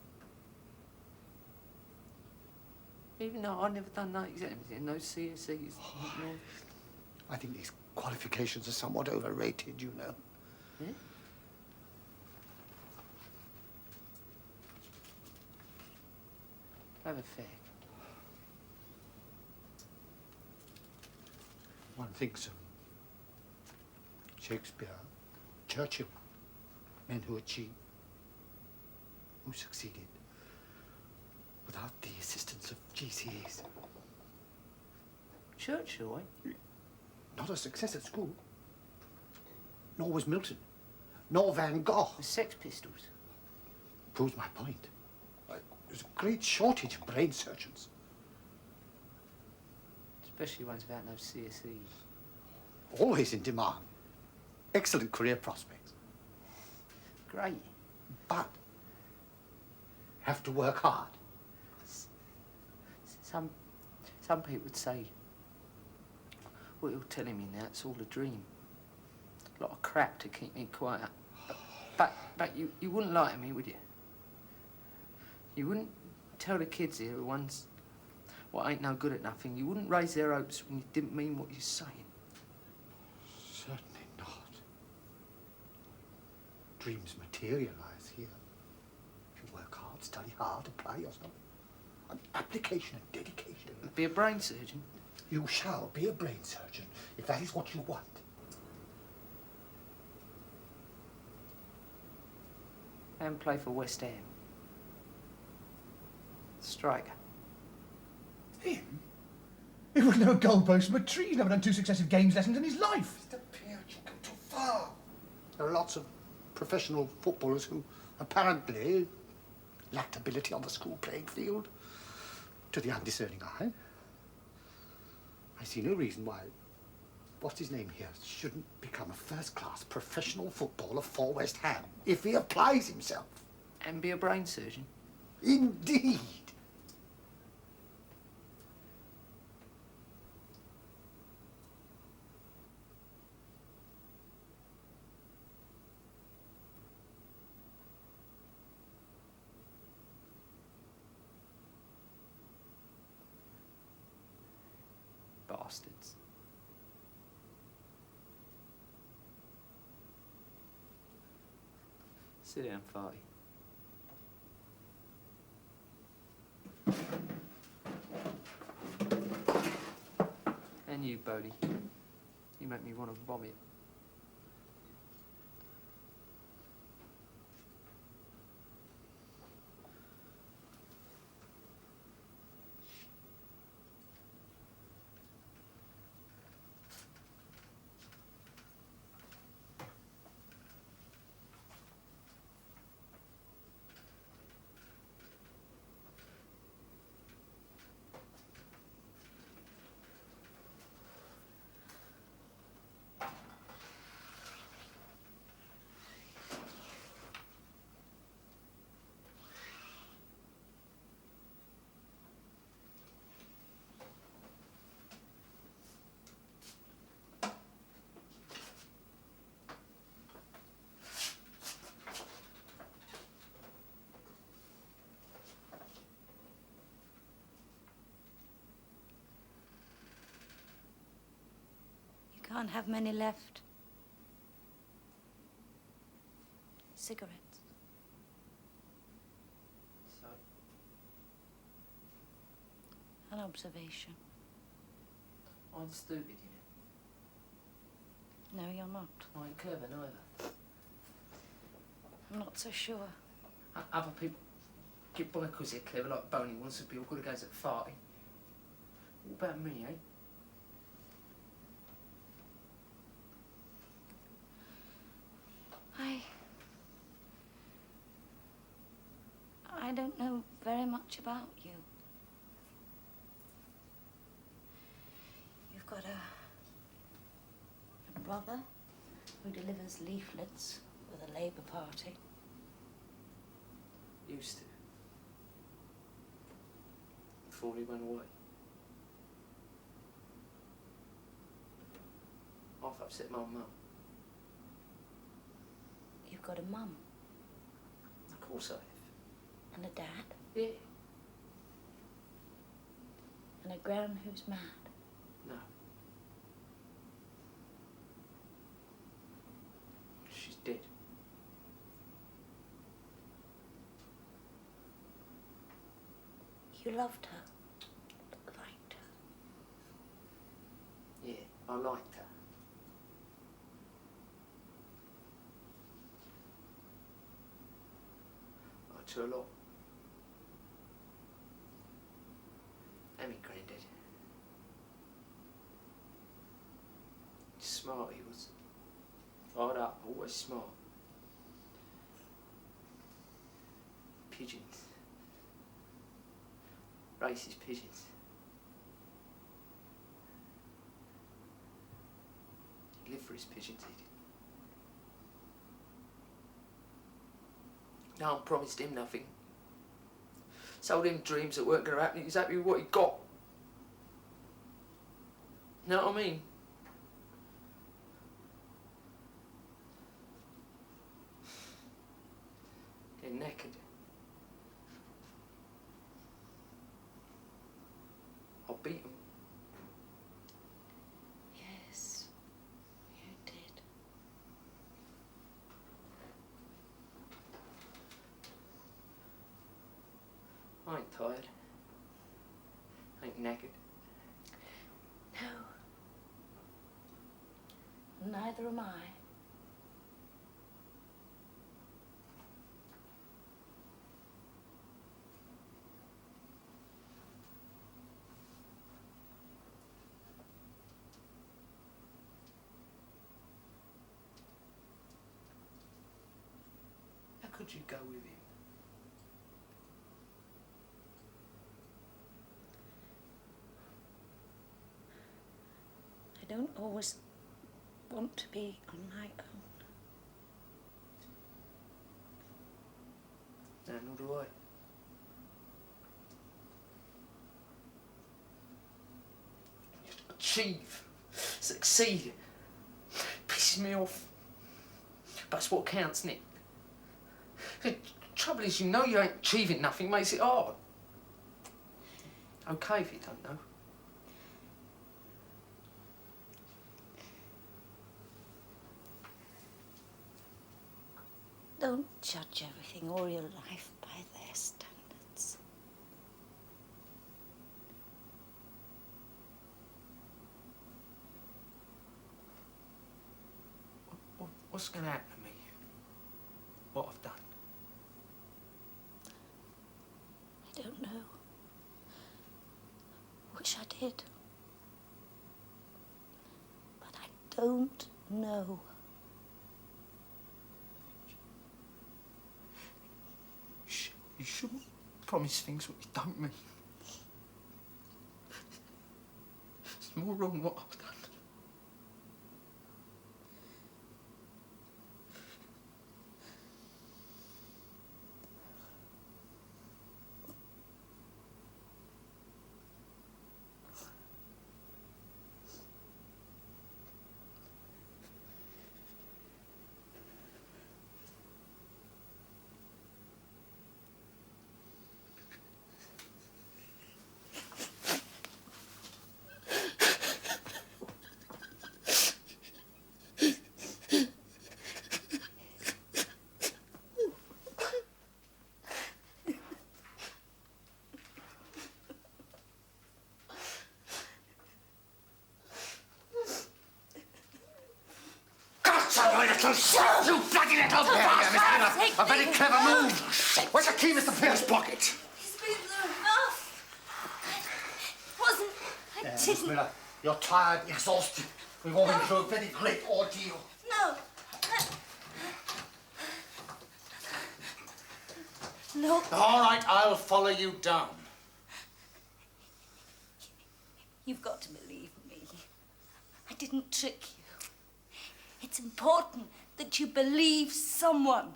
Even though I've never done no exams, no CSEs, no... I think these qualifications are somewhat overrated, you know. Yeah? Have a fag. One thinks of Shakespeare, Churchill, men who achieved, who succeeded without the assistance of GCEs. Churchill, eh? Not a success at school. Nor was Milton. Nor Van Gogh. The Sex Pistols. Proves my point. There's a great shortage of brain surgeons. Especially ones without no CSEs. Always in demand. Excellent career prospects. Great. But have to work hard. Some people would say, what you're telling me now, it's all a dream. A lot of crap to keep me quiet. But you wouldn't lie to me, would you? You wouldn't tell the kids here, the ones what ain't no good at nothing, you wouldn't raise their hopes when you didn't mean what you're saying. Certainly not. Dreams materialize here. If you work hard, study hard, apply yourself. Application and dedication. Be a brain surgeon. You shall be a brain surgeon, if that is what you want. And play for West Ham. Striker. Him? He wouldn't know a goalpost from a tree. He's never done 2 successive games lessons in his life. Mr. Pearce, you go too far. There are lots of professional footballers who apparently lacked ability on the school playing field. To the undiscerning eye. I see no reason why, what's his name here, shouldn't become a first-class professional footballer for West Ham if he applies himself. And be a brain surgeon. Indeed. Bastards. Sit down, Farty. And you, Bodie. You make me want to vomit. Can't have many left. Cigarettes. So? An observation. I'm stupid, you No, you're not. know. I ain't clever neither. I'm not so sure. Other people get by because they're clever, like Boney wants to be all good at goes at farting. What about me, eh? I don't know very much about you. You've got a brother who delivers leaflets for the Labour Party. Used to. Before he went away. I've upset my mum. You've got a mum Of course I have. and a dad Yeah. and a gran who's mad. No. She's dead. You loved her, liked her. Yeah, I liked her. I liked her a lot. And my granddad. Smart he was. Hard up, always smart. Pigeons. Racist pigeons. He lived for his pigeons, he did. No one promised him nothing. Sold him dreams that weren't going to happen. He was happy with what he got. Know what I mean? They're knackered. I'll beat them. Yes, you did. I ain't tired. I ain't knackered. No. Neither am I. How could you go with him? I don't always want to be on my own. No, nor do I. Achieve. Succeed. Pisses me off. But that's what counts, isn't it? The trouble is, you know you ain't achieving nothing, makes it hard. Okay if you don't know. Don't judge everything all your life by their standards. What's going to happen to me? What I've done? I don't know. Wish I did. But I don't know. You shouldn't promise things what you don't mean. It's more wrong what I've done. You bloody little bastard! A very clever move. Where's the key, Mr. Pierce's pocket? It's been enough. Wasn't. I Miss didn't. Miller, you're tired, exhausted. We've all been through a very great ordeal. No. No. All right, I'll follow you down. You've got to believe me. I didn't trick you. It's important that you believe someone.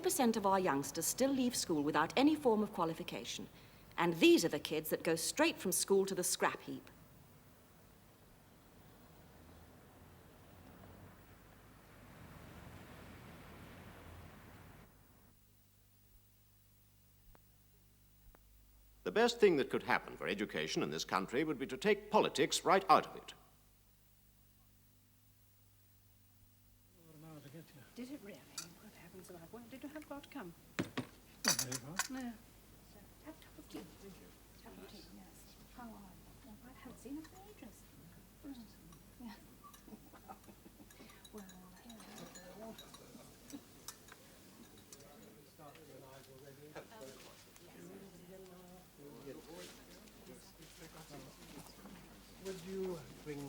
40% of our youngsters still leave school without any form of qualification. And these are the kids that go straight from school to the scrap heap. The best thing that could happen for education in this country would be to take politics right out of it. Did it really? What happens if I went? Did you have got to come? Not very far. No. So, have a cup of tea. Thank you. Cup of tea, yes. How are you? I haven't seen you for ages. Yeah. Well, Would you bring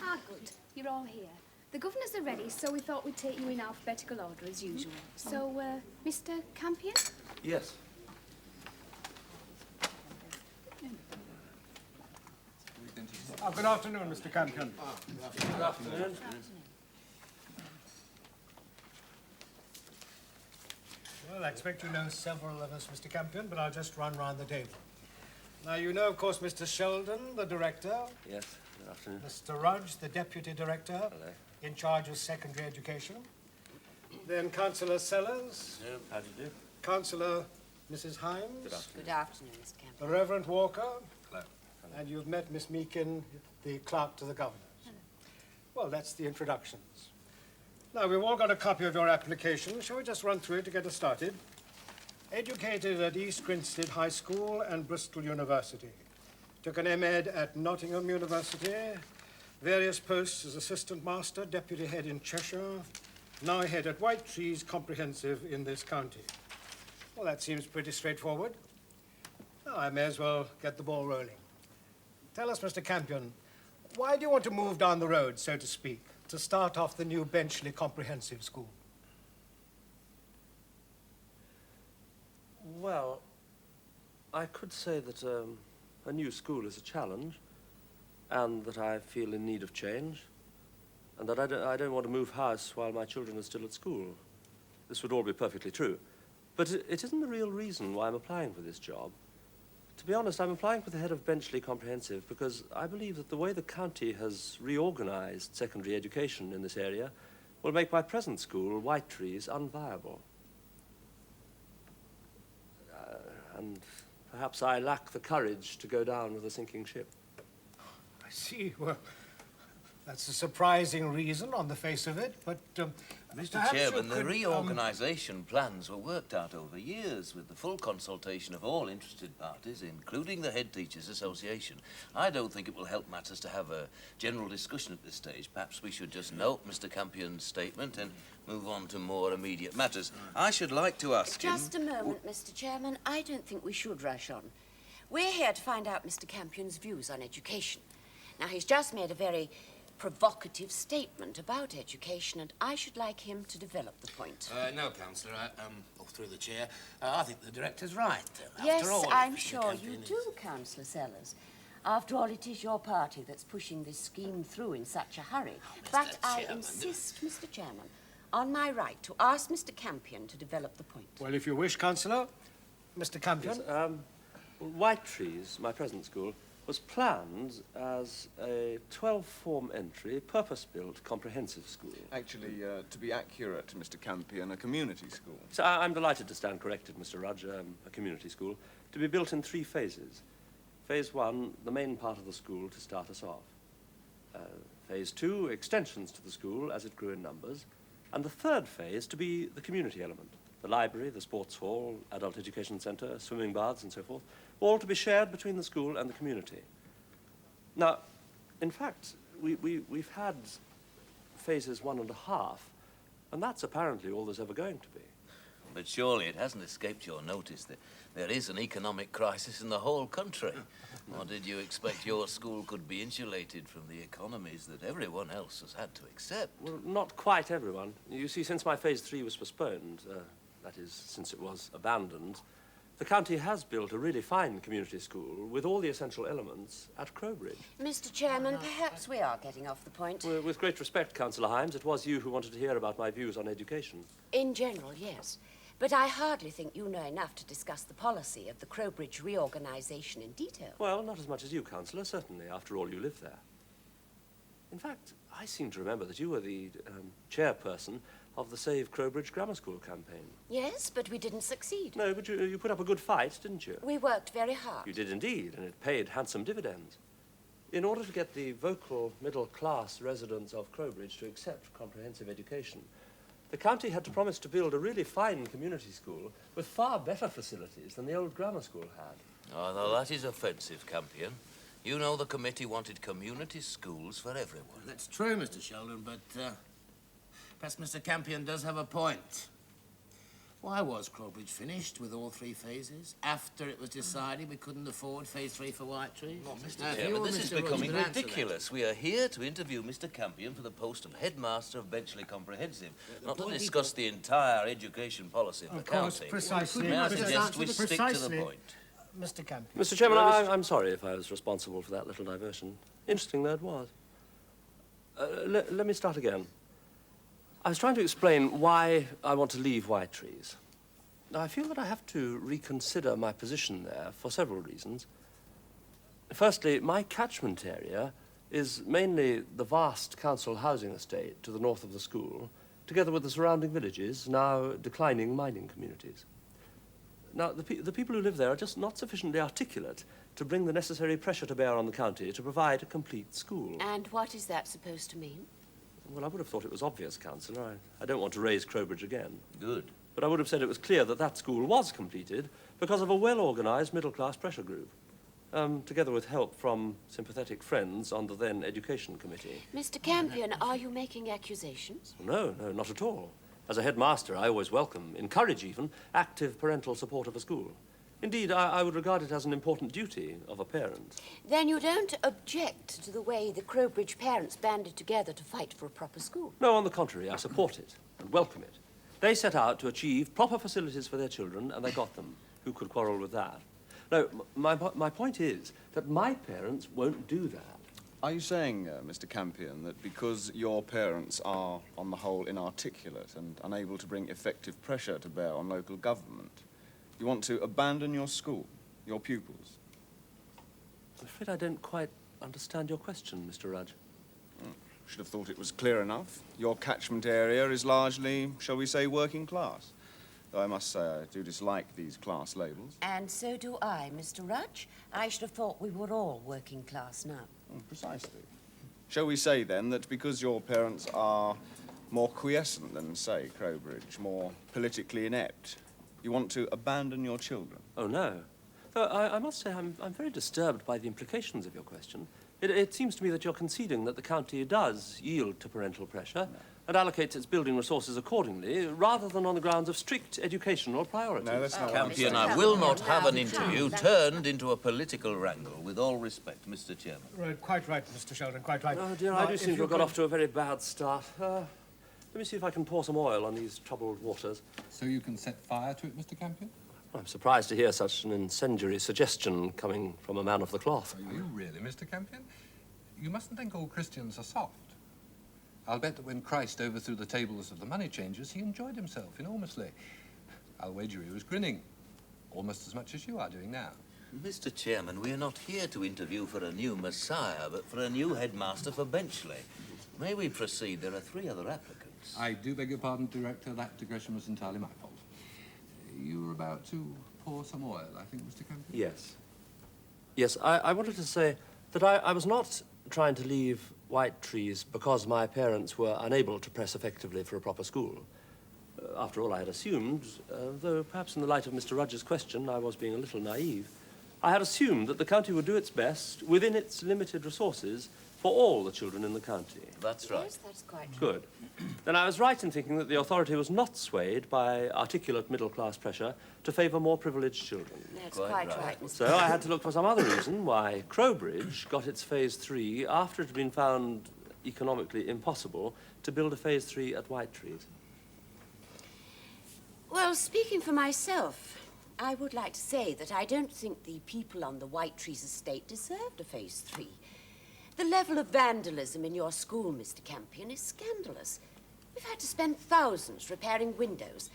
Ah, good. You're all here. The governors are ready, so we thought we'd take you in alphabetical order as usual. So, Mr. Campion? Yes. Good afternoon, Mr. Campion. Good afternoon. Well, I expect you know several of us, Mr. Campion, but I'll just run round the table. Now, you know, of course, Mr. Sheldon, the director. Yes, good afternoon. Mr. Rudge, the deputy director. Hello. In charge of secondary education. Then Councillor Sellers. No, how do you do? Councillor Mrs. Himes. Good afternoon. Good afternoon, Mr. Campion. The Reverend Walker. Hello. And you've met Miss Meakin, the clerk to the governors. Well, that's the introductions. Now, we've all got a copy of your application. Shall we just run through it to get us started? Educated at East Grinstead High School and Bristol University. Took an M.Ed at Nottingham University. Various posts as assistant master, deputy head in Cheshire. Now head at White Trees Comprehensive in this county. Well, that seems pretty straightforward. Now, I may as well get the ball rolling. Tell us, Mr. Campion, why do you want to move down the road, so to speak, to start off the new Benchley Comprehensive School? Well, I could say that a new school is a challenge, and that I feel in need of change, and that I don't want to move house while my children are still at school. This would all be perfectly true. But it isn't the real reason why I'm applying for this job. To be honest, I'm applying for the head of Benchley Comprehensive because I believe that the way the county has reorganized secondary education in this area will make my present school, White Trees, unviable. And perhaps I lack the courage to go down with a sinking ship. I see. Well, that's a surprising reason on the face of it, but Mr. Chairman, the reorganisation plans were worked out over years with the full consultation of all interested parties, including the Head Teachers Association. I don't think it will help matters to have a general discussion at this stage. Perhaps we should just note Mr. Campion's statement and move on to more immediate matters. I should like to ask him... Just a moment, Mr. Chairman. I don't think we should rush on. We're here to find out Mr. Campion's views on education. Now, he's just made a very provocative statement about education, and I should like him to develop the point. No, Councillor, through the chair, I think the director's right. Yes, After all, I'm Mr. sure Campion you is- do, Councillor Sellers. After all, it is your party that's pushing this scheme through in such a hurry. But I Chairman, insist, Mr. Chairman, on my right to ask Mr. Campion to develop the point. well, if you wish, Councillor. Mr. Campion. Yes, White Trees, my present school, was planned as a 12-form entry, purpose-built, comprehensive school. Actually, to be accurate, Mr. Campion, a community school. So I'm delighted to stand corrected, Mr. Rudge, a community school, to be built in 3 phases. Phase 1, the main part of the school to start us off. Phase 2, extensions to the school as it grew in numbers. And the 3rd phase to be the community element. The library, the sports hall, adult education centre, swimming baths and so forth, all to be shared between the school and the community. Now, in fact, we've had phases 1 and a half, and that's apparently all there's ever going to be. But surely it hasn't escaped your notice that there is an economic crisis in the whole country. Or did you expect your school could be insulated from the economies that everyone else has had to accept? Well, not quite everyone. You see, since my phase 3 was postponed, that is, since it was abandoned, The county has built a really fine community school with all the essential elements at Crowbridge. Mr. Chairman, perhaps we are getting off the point. With great respect, Councillor Himes, it was you who wanted to hear about my views on education. In general, yes. But I hardly think you know enough to discuss the policy of the Crowbridge reorganisation in detail. Well, not as much as you, Councillor, certainly. After all, you live there. In fact, I seem to remember that you were the chairperson of the Save Crowbridge Grammar School campaign. Yes, but we didn't succeed. No, but you put up a good fight, didn't you? We worked very hard. You did indeed, and it paid handsome dividends. In order to get the vocal middle-class residents of Crowbridge to accept comprehensive education, the county had to promise to build a really fine community school with far better facilities than the old grammar school had. Oh, no, that is offensive, Campion. You know the committee wanted community schools for everyone. That's true, Mr. Sheldon, but perhaps Mr. Campion does have a point. Why was Crowbridge finished with all 3 phases after it was decided we couldn't afford phase 3 for White Trees? Oh, Mr. Chairman, this is becoming ridiculous. We are here to interview Mr. Campion for the post of headmaster of Benchley Comprehensive, not to discuss the entire education policy of the county. Precisely. May I suggest we stick to the point? Mr. Campion. Mr. Chairman, I'm sorry if I was responsible for that little diversion. Interesting though it was. Let me start again. I was trying to explain why I want to leave White Trees. Now, I feel that I have to reconsider my position there for several reasons. Firstly, my catchment area is mainly the vast council housing estate to the north of the school, together with the surrounding villages, now declining mining communities. Now, the people who live there are just not sufficiently articulate to bring the necessary pressure to bear on the county to provide a complete school. And what is that supposed to mean? Well, I would have thought it was obvious, Councillor. I don't want to raise Crowbridge again. Good. But I would have said it was clear that that school was completed because of a well-organised middle-class pressure group, together with help from sympathetic friends on the then Education Committee. Mr. Campion, are you making accusations? No, not at all. As a headmaster, I always welcome, encourage even, active parental support of a school. Indeed, I would regard it as an important duty of a parent. Then you don't object to the way the Crowbridge parents banded together to fight for a proper school? No, on the contrary, I support it and welcome it. They set out to achieve proper facilities for their children, and they got them. Who could quarrel with that? No, my point is that my parents won't do that. Are you saying, Mr. Campion, that because your parents are, on the whole, inarticulate and unable to bring effective pressure to bear on local government, you want to abandon your school, your pupils? I'm afraid I don't quite understand your question, Mr. Rudge. Should have thought it was clear enough. Your catchment area is largely, shall we say, working class. Though I must say I do dislike these class labels. And so do I, Mr. Rudge. I should have thought we were all working class now. Precisely. Shall we say, then, that because your parents are more quiescent than, say, Crowbridge, more politically inept, you want to abandon your children? Oh, no. I must say I'm very disturbed by the implications of your question. It seems to me that you're conceding that the county does yield to parental pressure and allocates its building resources accordingly, rather than on the grounds of strict educational priorities. No, that's not Campion, I will not have an interview turned into a political wrangle, with all respect, Mr. Chairman. Right, quite right, Mr. Sheldon, quite right. Oh, dear, I do seem to have got off to a very bad start. Let me see if I can pour some oil on these troubled waters. So you can set fire to it, Mr. Campion? I'm surprised to hear such an incendiary suggestion coming from a man of the cloth. Are you really, Mr. Campion? You mustn't think all Christians are soft. I'll bet that when Christ overthrew the tables of the money changers, he enjoyed himself enormously. I'll wager he was grinning, almost as much as you are doing now. Mr. Chairman, we're not here to interview for a new Messiah, but for a new headmaster for Benchley. May we proceed? There are 3 other applicants. I do beg your pardon, Director. That digression was entirely my fault. You were about to pour some oil, I think, Mr. Campion? Yes. Yes, I wanted to say that I was not trying to leave White Trees because my parents were unable to press effectively for a proper school. After all, I had assumed, though perhaps in the light of Mr. Rudge's question, I was being a little naive, I had assumed that the county would do its best, within its limited resources, for all the children in the county. That's right. Yes, that's quite true. Good. Then I was right in thinking that the authority was not swayed by articulate middle-class pressure to favour more privileged children. That's quite right, Mr. So I had to look for some other reason why Crowbridge got its Phase 3 after it had been found economically impossible to build a Phase 3 at White Trees. Well, speaking for myself, I would like to say that I don't think the people on the White Trees estate deserved a Phase 3. The level of vandalism in your school, Mr. Campion, is scandalous. We've had to spend thousands repairing windows.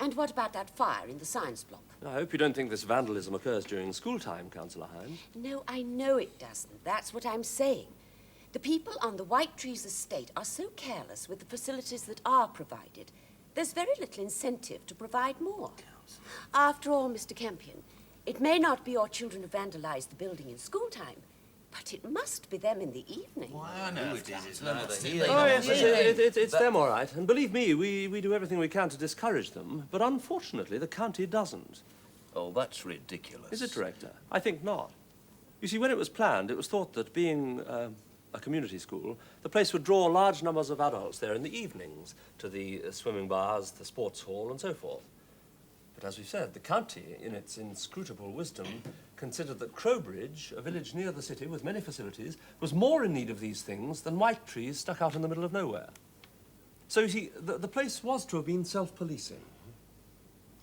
And what about that fire in the science block? I hope you don't think this vandalism occurs during school time, Councillor Hines. No, I know it doesn't. That's what I'm saying. The people on the White Trees estate are so careless with the facilities that are provided. There's very little incentive to provide more. After all, Mr. Campion, it may not be your children who vandalize the building in school time, but it must be them in the evening. Why on earth is it neither Oh, yes, it's them, all right. And believe me, we do everything we can to discourage them, but unfortunately, the county doesn't. Oh, that's ridiculous. Is it, Director? I think not. You see, when it was planned, it was thought that being a community school, the place would draw large numbers of adults there in the evenings to the swimming bars, the sports hall, and so forth. But as we've said, the county, in its inscrutable wisdom, considered that Crowbridge, a village near the city with many facilities, was more in need of these things than White Trees stuck out in the middle of nowhere. So, you see, the place was to have been self-policing.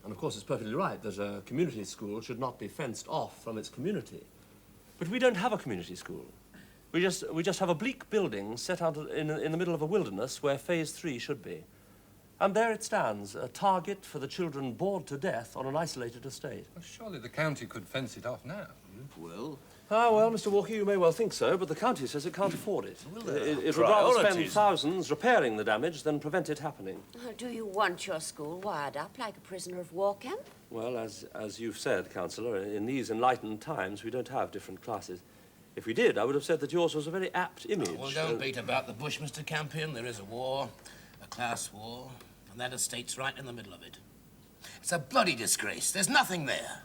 And, of course, it's perfectly right that a community school should not be fenced off from its community. But we don't have a community school. We just have a bleak building set out in the middle of a wilderness where Phase 3 should be. And there it stands, a target for the children bored to death on an isolated estate. Well, surely the county could fence it off now. Well? Ah, well, Mr. Walker, you may well think so, but the county says it can't afford it. It would rather spend thousands repairing the damage than prevent it happening. Oh, do you want your school wired up like a prisoner of war camp? Well, as you've said, Councillor, in these enlightened times, we don't have different classes. If we did, I would have said that yours was a very apt image. Well, don't beat about the bush, Mr. Campion. There is a war, a class war, and that estate's right in the middle of it. It's a bloody disgrace. There's nothing there.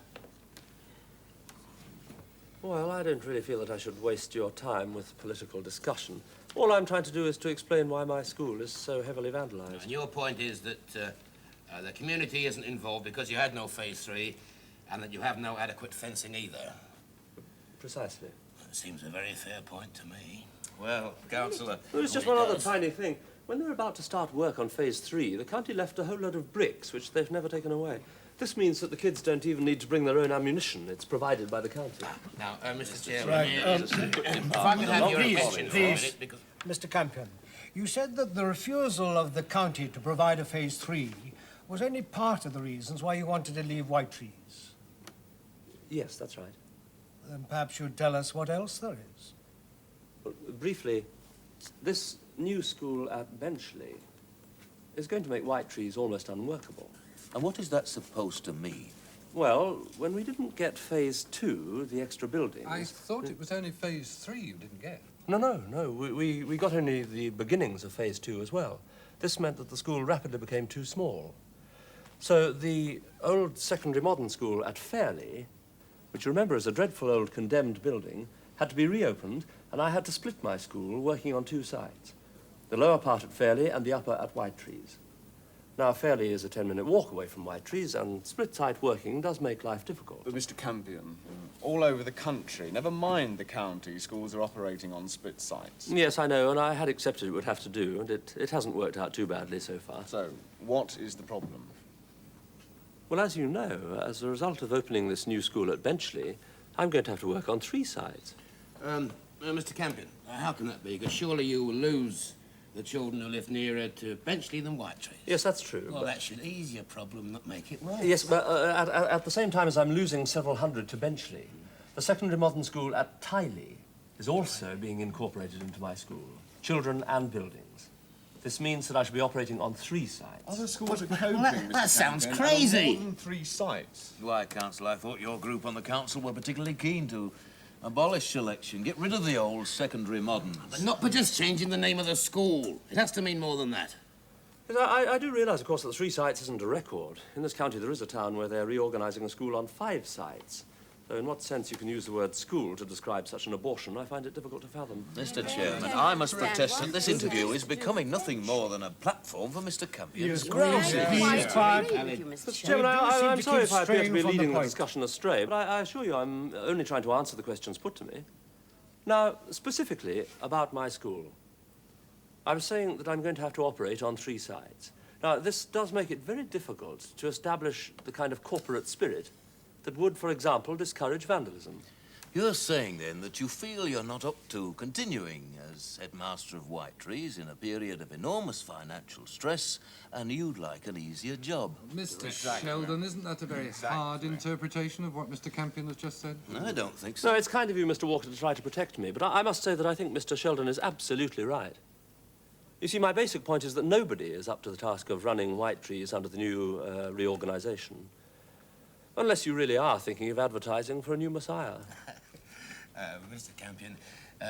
Well, I don't really feel that I should waste your time with political discussion. All I'm trying to do is to explain why my school is so heavily vandalised. And your point is that the community isn't involved because you had no Phase 3 and that you have no adequate fencing either. Precisely. That seems a very fair point to me. Well, Councillor... There's just one other tiny thing. When they were about to start work on Phase 3, the county left a whole load of bricks, which they've never taken away. This means that the kids don't even need to bring their own ammunition. It's provided by the county. Now, Mr. Chairman, Right, if I could have your attention for a please, minute, because... Mr. Campion, you said that the refusal of the county to provide a Phase 3 was only part of the reasons why you wanted to leave White Trees. Yes, that's right. Then perhaps you'd tell us what else there is. Well, briefly, this new school at Benchley is going to make White Trees almost unworkable. And what is that supposed to mean? Well, when we didn't get Phase 2, the extra buildings... I thought it was only Phase 3 you didn't get. No. We got only the beginnings of Phase 2 as well. This meant that the school rapidly became too small. So the old secondary modern school at Fairley, which you remember is a dreadful old condemned building, had to be reopened, and I had to split my school, working on two sides. The lower part at Fairley and the upper at White Trees. Now, Fairley is a 10-minute walk away from White Trees, and split-site working does make life difficult. But, Mr. Campion, all over the country, never mind the county, schools are operating on split sites. Yes, I know, and I had accepted it would have to do, and it hasn't worked out too badly so far. So, what is the problem? Well, as you know, as a result of opening this new school at Benchley, I'm going to have to work on 3 sides. Mr. Campion, how can that be? Because surely you will lose the children who live nearer to Benchley than White Trees. Yes, that's true. Well, that should ease your problem, not make it worse. Yes, but at the same time as I'm losing several hundred to Benchley, the secondary modern school at Tiley is also being incorporated into my school, children and buildings. This means that I should be operating on 3 sites. Other schools are coping, Well, Mr. that sounds Campion, crazy. on more than 3 sites. Why, Councillor, I thought your group on the council were particularly keen to abolish selection, get rid of the old secondary moderns. But not for just changing the name of the school. It has to mean more than that. Yes, I do realise, of course, that 3 sites isn't a record. In this county, there is a town where they're reorganising a school on 5 sites. Though in what sense you can use the word school to describe such an abortion, I find it difficult to fathom. Mr. Chairman, I must protest that this interview is becoming nothing more than a platform for Mr. Campion's grousing. Mr. Chairman, I'm sorry if I appear to be leading the discussion astray, but I assure you I'm only trying to answer the questions put to me. Now, specifically about my school. I was saying that I'm going to have to operate on 3 sides. Now, this does make it very difficult to establish the kind of corporate spirit that would, for example, discourage vandalism. You're saying, then, that you feel you're not up to continuing as headmaster of Whitetrees in a period of enormous financial stress, and you'd like an easier job. Mr. Sheldon, isn't that a very hard interpretation of what Mr. Campion has just said? I don't think so. No, it's kind of you, Mr. Walker, to try to protect me, but I must say that I think Mr. Sheldon is absolutely right. You see, my basic point is that nobody is up to the task of running Whitetrees under the new reorganization. Unless you really are thinking of advertising for a new messiah. Mr. Campion,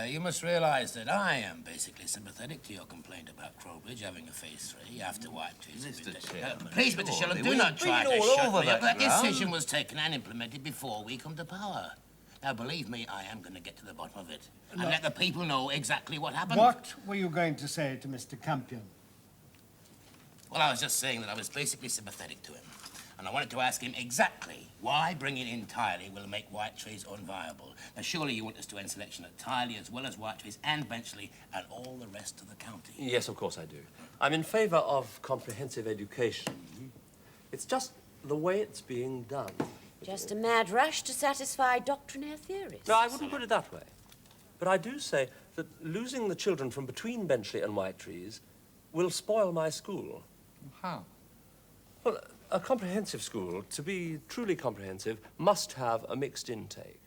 you must realise that I am basically sympathetic to your complaint about Crowbridge having a phase 3 after Whitetrees. Mr. Chairman, Please, Mr. Sheldon, do not try to shut me up. That decision was taken and implemented before we come to power. Now, believe me, I am going to get to the bottom of it and let the people know exactly what happened. What were you going to say to Mr. Campion? Well, I was just saying that I was basically sympathetic to him. And I wanted to ask him exactly why bringing in Tiley will make Whitetrees unviable. Now, surely you want us to end selection at Tiley as well as Whitetrees and Benchley and all the rest of the county. Yes, of course I do. I'm in favour of comprehensive education. It's just the way it's being done. Just a mad rush to satisfy doctrinaire theories. No, I wouldn't put it that way. But I do say that losing the children from between Benchley and Whitetrees will spoil my school. How? Well, a comprehensive school, to be truly comprehensive, must have a mixed intake.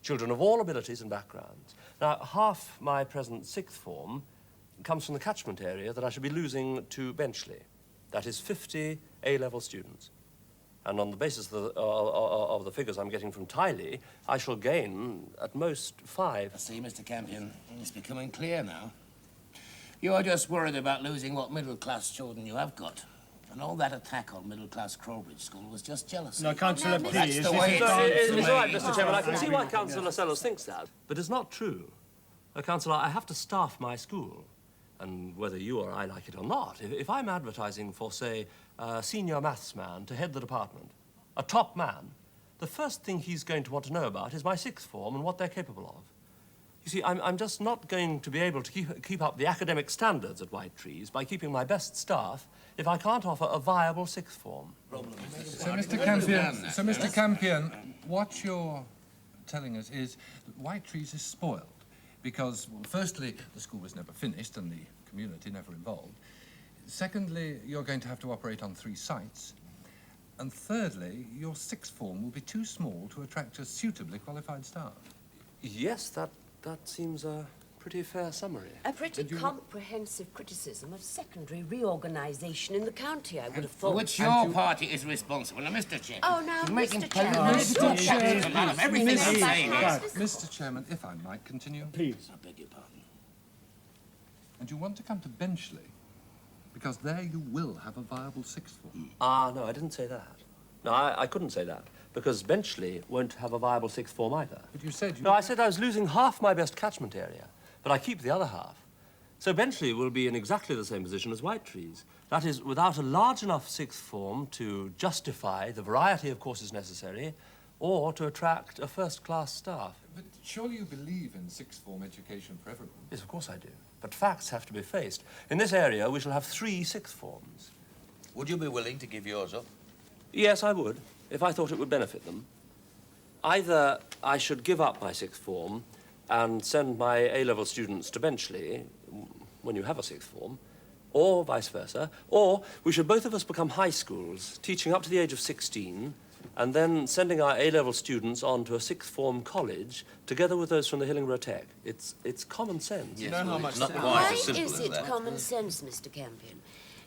Children of all abilities and backgrounds. Now, half my present sixth form comes from the catchment area that I should be losing to Benchley. That is 50 A-level students. And on the basis of the figures I'm getting from Tiley, I shall gain, at most, 5. I see, Mr. Campion. It's becoming clear now. You're just worried about losing what middle-class children you have got. And all that attack on middle-class Crowbridge School was just jealousy. No, Councillor, Well, please. that's the way It's all right, Mr. Chairman. I can see why Councillor Sellers thinks that. But it's not true. Councillor, I have to staff my school. And whether you or I like it or not, if I'm advertising for, say, a senior maths man to head the department, a top man, the first thing he's going to want to know about is my sixth form and what they're capable of. You see, I'm just not going to be able to keep up the academic standards at Whitetrees by keeping my best staff if I can't offer a viable sixth form. So, Mr. Campion, what you're telling us is that Whitetrees is spoiled because, well, firstly, the school was never finished and the community never involved. Secondly, you're going to have to operate on 3 sites. And thirdly, your sixth form will be too small to attract a suitably qualified staff. Yes, that seems a pretty fair summary. A pretty comprehensive criticism of secondary reorganisation in the county, I would have thought. For which your party is responsible. Now, Mr. Chairman. Oh, now, Mr. Mr. Chairman, if I might continue. Please. I beg your pardon. And you want to come to Benchley, because there you will have a viable sixth form. No, I didn't say that. No, I couldn't say that, because Benchley won't have a viable sixth form either. But you said you... No, I said I was losing half my best catchment area, but I keep the other half. So Benchley will be in exactly the same position as Whitetrees. That is, without a large enough sixth form to justify the variety of courses necessary, or to attract a first-class staff. But surely you believe in sixth form education for everyone? Yes, of course I do. But facts have to be faced. In this area, we shall have 3 sixth forms. Would you be willing to give yours up? Yes, I would, if I thought it would benefit them. Either I should give up my sixth form and send my A-level students to Benchley, when you have a sixth form, or vice versa, or we should both of us become high schools, teaching up to the age of 16, and then sending our A-level students on to a sixth form college, together with those from the Hillingborough Tech. It's common sense. Yes, well, it's not quite Why as simple is as it that. common sense, Mr. Campion?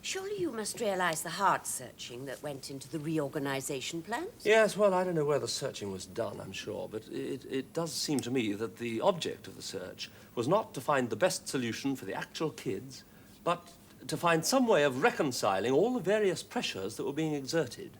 Surely you must realise the hard searching that went into the reorganisation plans? Yes, well, I don't know where the searching was done, I'm sure, but it does seem to me that the object of the search was not to find the best solution for the actual kids, but to find some way of reconciling all the various pressures that were being exerted.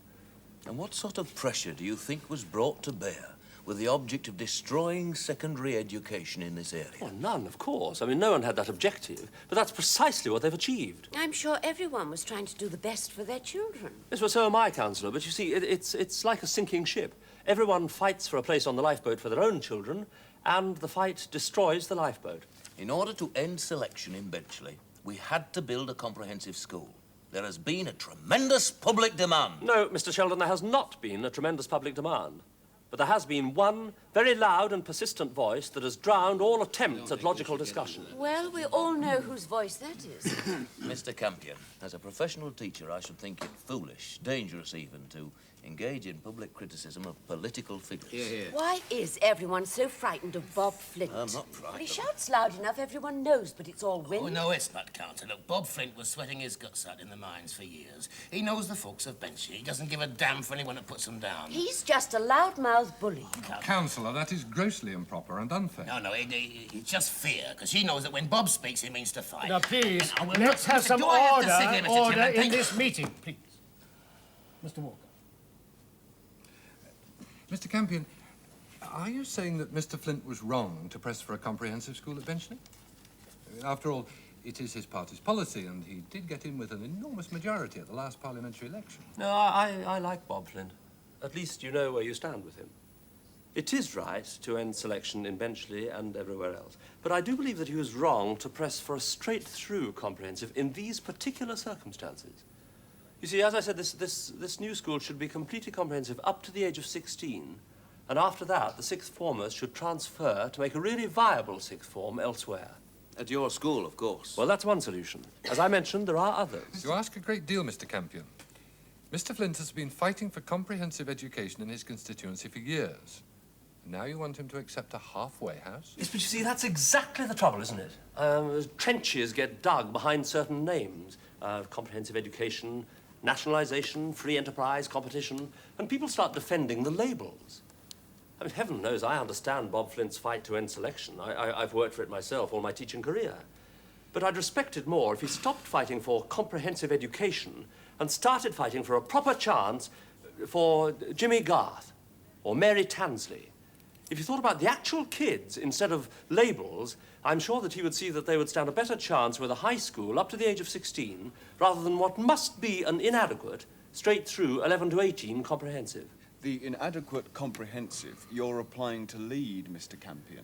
And what sort of pressure do you think was brought to bear with the object of destroying secondary education in this area? Well, none, of course. I mean, no one had that objective, but that's precisely what they've achieved. I'm sure everyone was trying to do the best for their children. Yes, well, so am I, Councillor, but you see, it's like a sinking ship. Everyone fights for a place on the lifeboat for their own children, and the fight destroys the lifeboat. In order to end selection in Benchley, we had to build a comprehensive school. There has been a tremendous public demand. No, Mr. Sheldon, there has not been a tremendous public demand. But there has been one very loud and persistent voice that has drowned all attempts at logical discussion. Well, we all know whose voice that is. Mr. Campion, as a professional teacher, I should think it foolish, dangerous even, to engage in public criticism of political figures. Why is everyone so frightened of Bob Flint? I'm not frightened. He shouts loud enough, everyone knows, but it's all wind. Oh, no, it's not, Counter. Look, Bob Flint was sweating his guts out in the mines for years. He knows the folks of Benchley. He doesn't give a damn for anyone that puts them down. He's just a loudmouth bully. Councillor, that is grossly improper and unfair. No, it's just fear, because he knows that when Bob speaks, he means to fight. Now, please, And- let's have some Do I have to sit here, Mr. order Chairman? in Thank- this meeting, please. Mr. Walker. Mr. Campion, are you saying that Mr. Flint was wrong to press for a comprehensive school at Benchley? After all, it is his party's policy, and he did get in with an enormous majority at the last parliamentary election. No, I like Bob Flint. At least you know where you stand with him. It is right to end selection in Benchley and everywhere else. But I do believe that he was wrong to press for a straight-through comprehensive in these particular circumstances. You see, as I said, this new school should be completely comprehensive up to the age of 16. And after that, the sixth formers should transfer to make a really viable sixth form elsewhere. At your school, of course. Well, that's one solution. As I mentioned, there are others. You ask a great deal, Mr. Campion. Mr. Flint has been fighting for comprehensive education in his constituency for years. And now you want him to accept a halfway house? Yes, but you see, that's exactly the trouble, isn't it? Trenches get dug behind certain names. Comprehensive education, nationalisation, free enterprise, competition, and people start defending the labels. I mean, heaven knows I understand Bob Flint's fight to end selection. I've worked for it myself all my teaching career. But I'd respect it more if he stopped fighting for comprehensive education and started fighting for a proper chance for Jimmy Garth or Mary Tansley. If he thought about the actual kids instead of labels, I'm sure that he would see that they would stand a better chance with a high school up to the age of 16 rather than what must be an inadequate, straight through 11 to 18 comprehensive. The inadequate comprehensive you're applying to lead, Mr. Campion.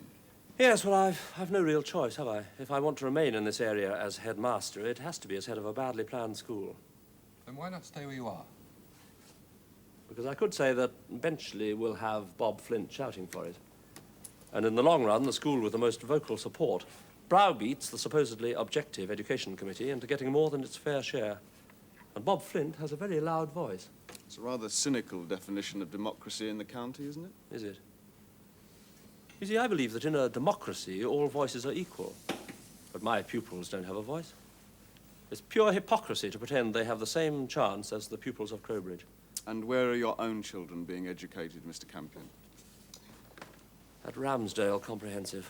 Yes, well, I've no real choice, have I? If I want to remain in this area as headmaster, it has to be as head of a badly planned school. Then why not stay where you are? Because I could say that Benchley will have Bob Flint shouting for it. And in the long run, the school with the most vocal support browbeats the supposedly objective education committee into getting more than its fair share. And Bob Flint has a very loud voice. It's a rather cynical definition of democracy in the county, isn't it? Is it? You see, I believe that in a democracy, all voices are equal. But my pupils don't have a voice. It's pure hypocrisy to pretend they have the same chance as the pupils of Crowbridge. And where are your own children being educated, Mr. Campion? At Ramsdale Comprehensive.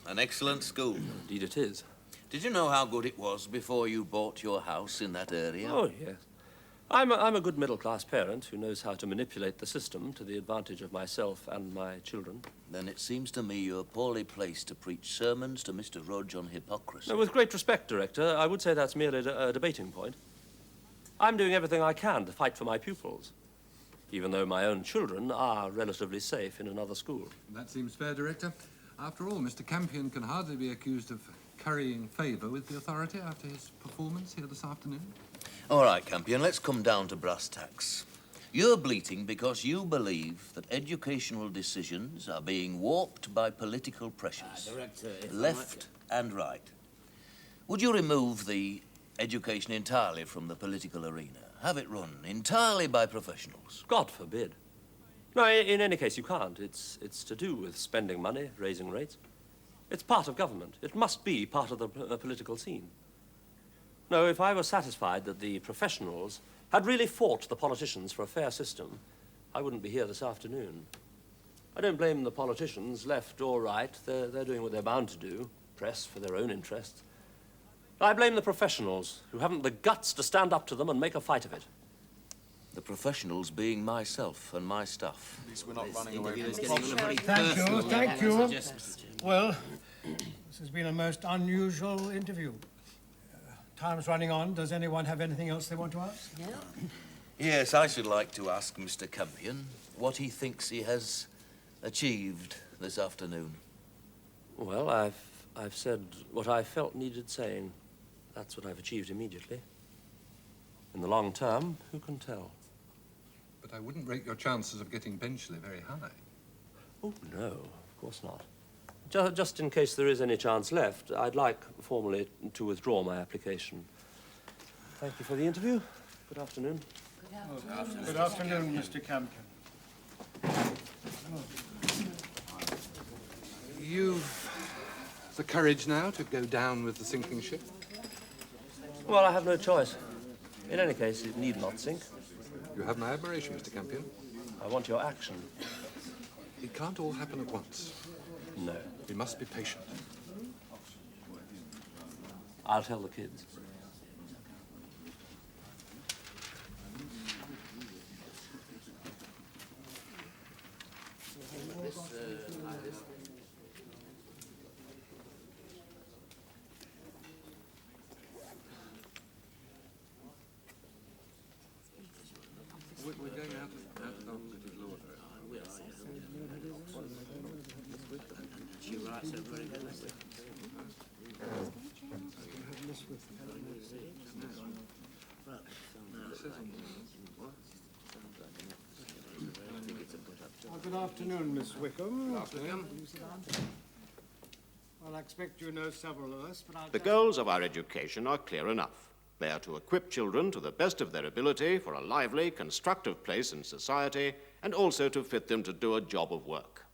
An excellent school. Indeed it is. Did you know how good it was before you bought your house in that area? Oh, yes. I'm a good middle-class parent who knows how to manipulate the system to the advantage of myself and my children. Then it seems to me you're poorly placed to preach sermons to Mr. Rudge on hypocrisy. No, with great respect, Director, I would say that's merely a debating point. I'm doing everything I can to fight for my pupils, even though my own children are relatively safe in another school. That seems fair, Director. After all, Mr. Campion can hardly be accused of currying favour with the authority after his performance here this afternoon. All right, Campion, let's come down to brass tacks. You're bleating because you believe that educational decisions are being warped by political pressures, Director, if I left and right. Would you remove the education entirely from the political arena? Have it run entirely by professionals? God forbid. No, in any case, you can't. It's to do with spending money, raising rates. It's part of government. It must be part of the political scene. No, if I were satisfied that the professionals had really fought the politicians for a fair system, I wouldn't be here this afternoon. I don't blame the politicians, left or right. They're doing what they're bound to do, press for their own interests. I blame the professionals who haven't the guts to stand up to them and make a fight of it. The professionals being myself and my staff. At least we're not running away from the problem. Thank you. Well, this has been a most unusual interview. Time's running on. Does anyone have anything else they want to ask? No. Yes, I should like to ask Mr. Campion what he thinks he has achieved this afternoon. Well, I've said what I felt needed saying. That's what I've achieved immediately. In the long term, who can tell? But I wouldn't rate your chances of getting Benchley very high. Oh, no, of course not. Just in case there is any chance left, I'd like formally to withdraw my application. Thank you for the interview. Good afternoon. Good afternoon, Mr. Campion. You've the courage now to go down with the sinking ship? Well, I have no choice. In any case, it need not sink. You have my admiration, Mr. Campion. I want your action. It can't all happen at once. No. We must be patient. I'll tell the kids. We're going out of alphabetical order. She writes it very good. Good afternoon, Miss Wickham. Good afternoon. Well, I expect you know several of us, but I'll The goals of our education are clear enough. They are to equip children to the best of their ability for a lively, constructive place in society, and also to fit them to do a job of work.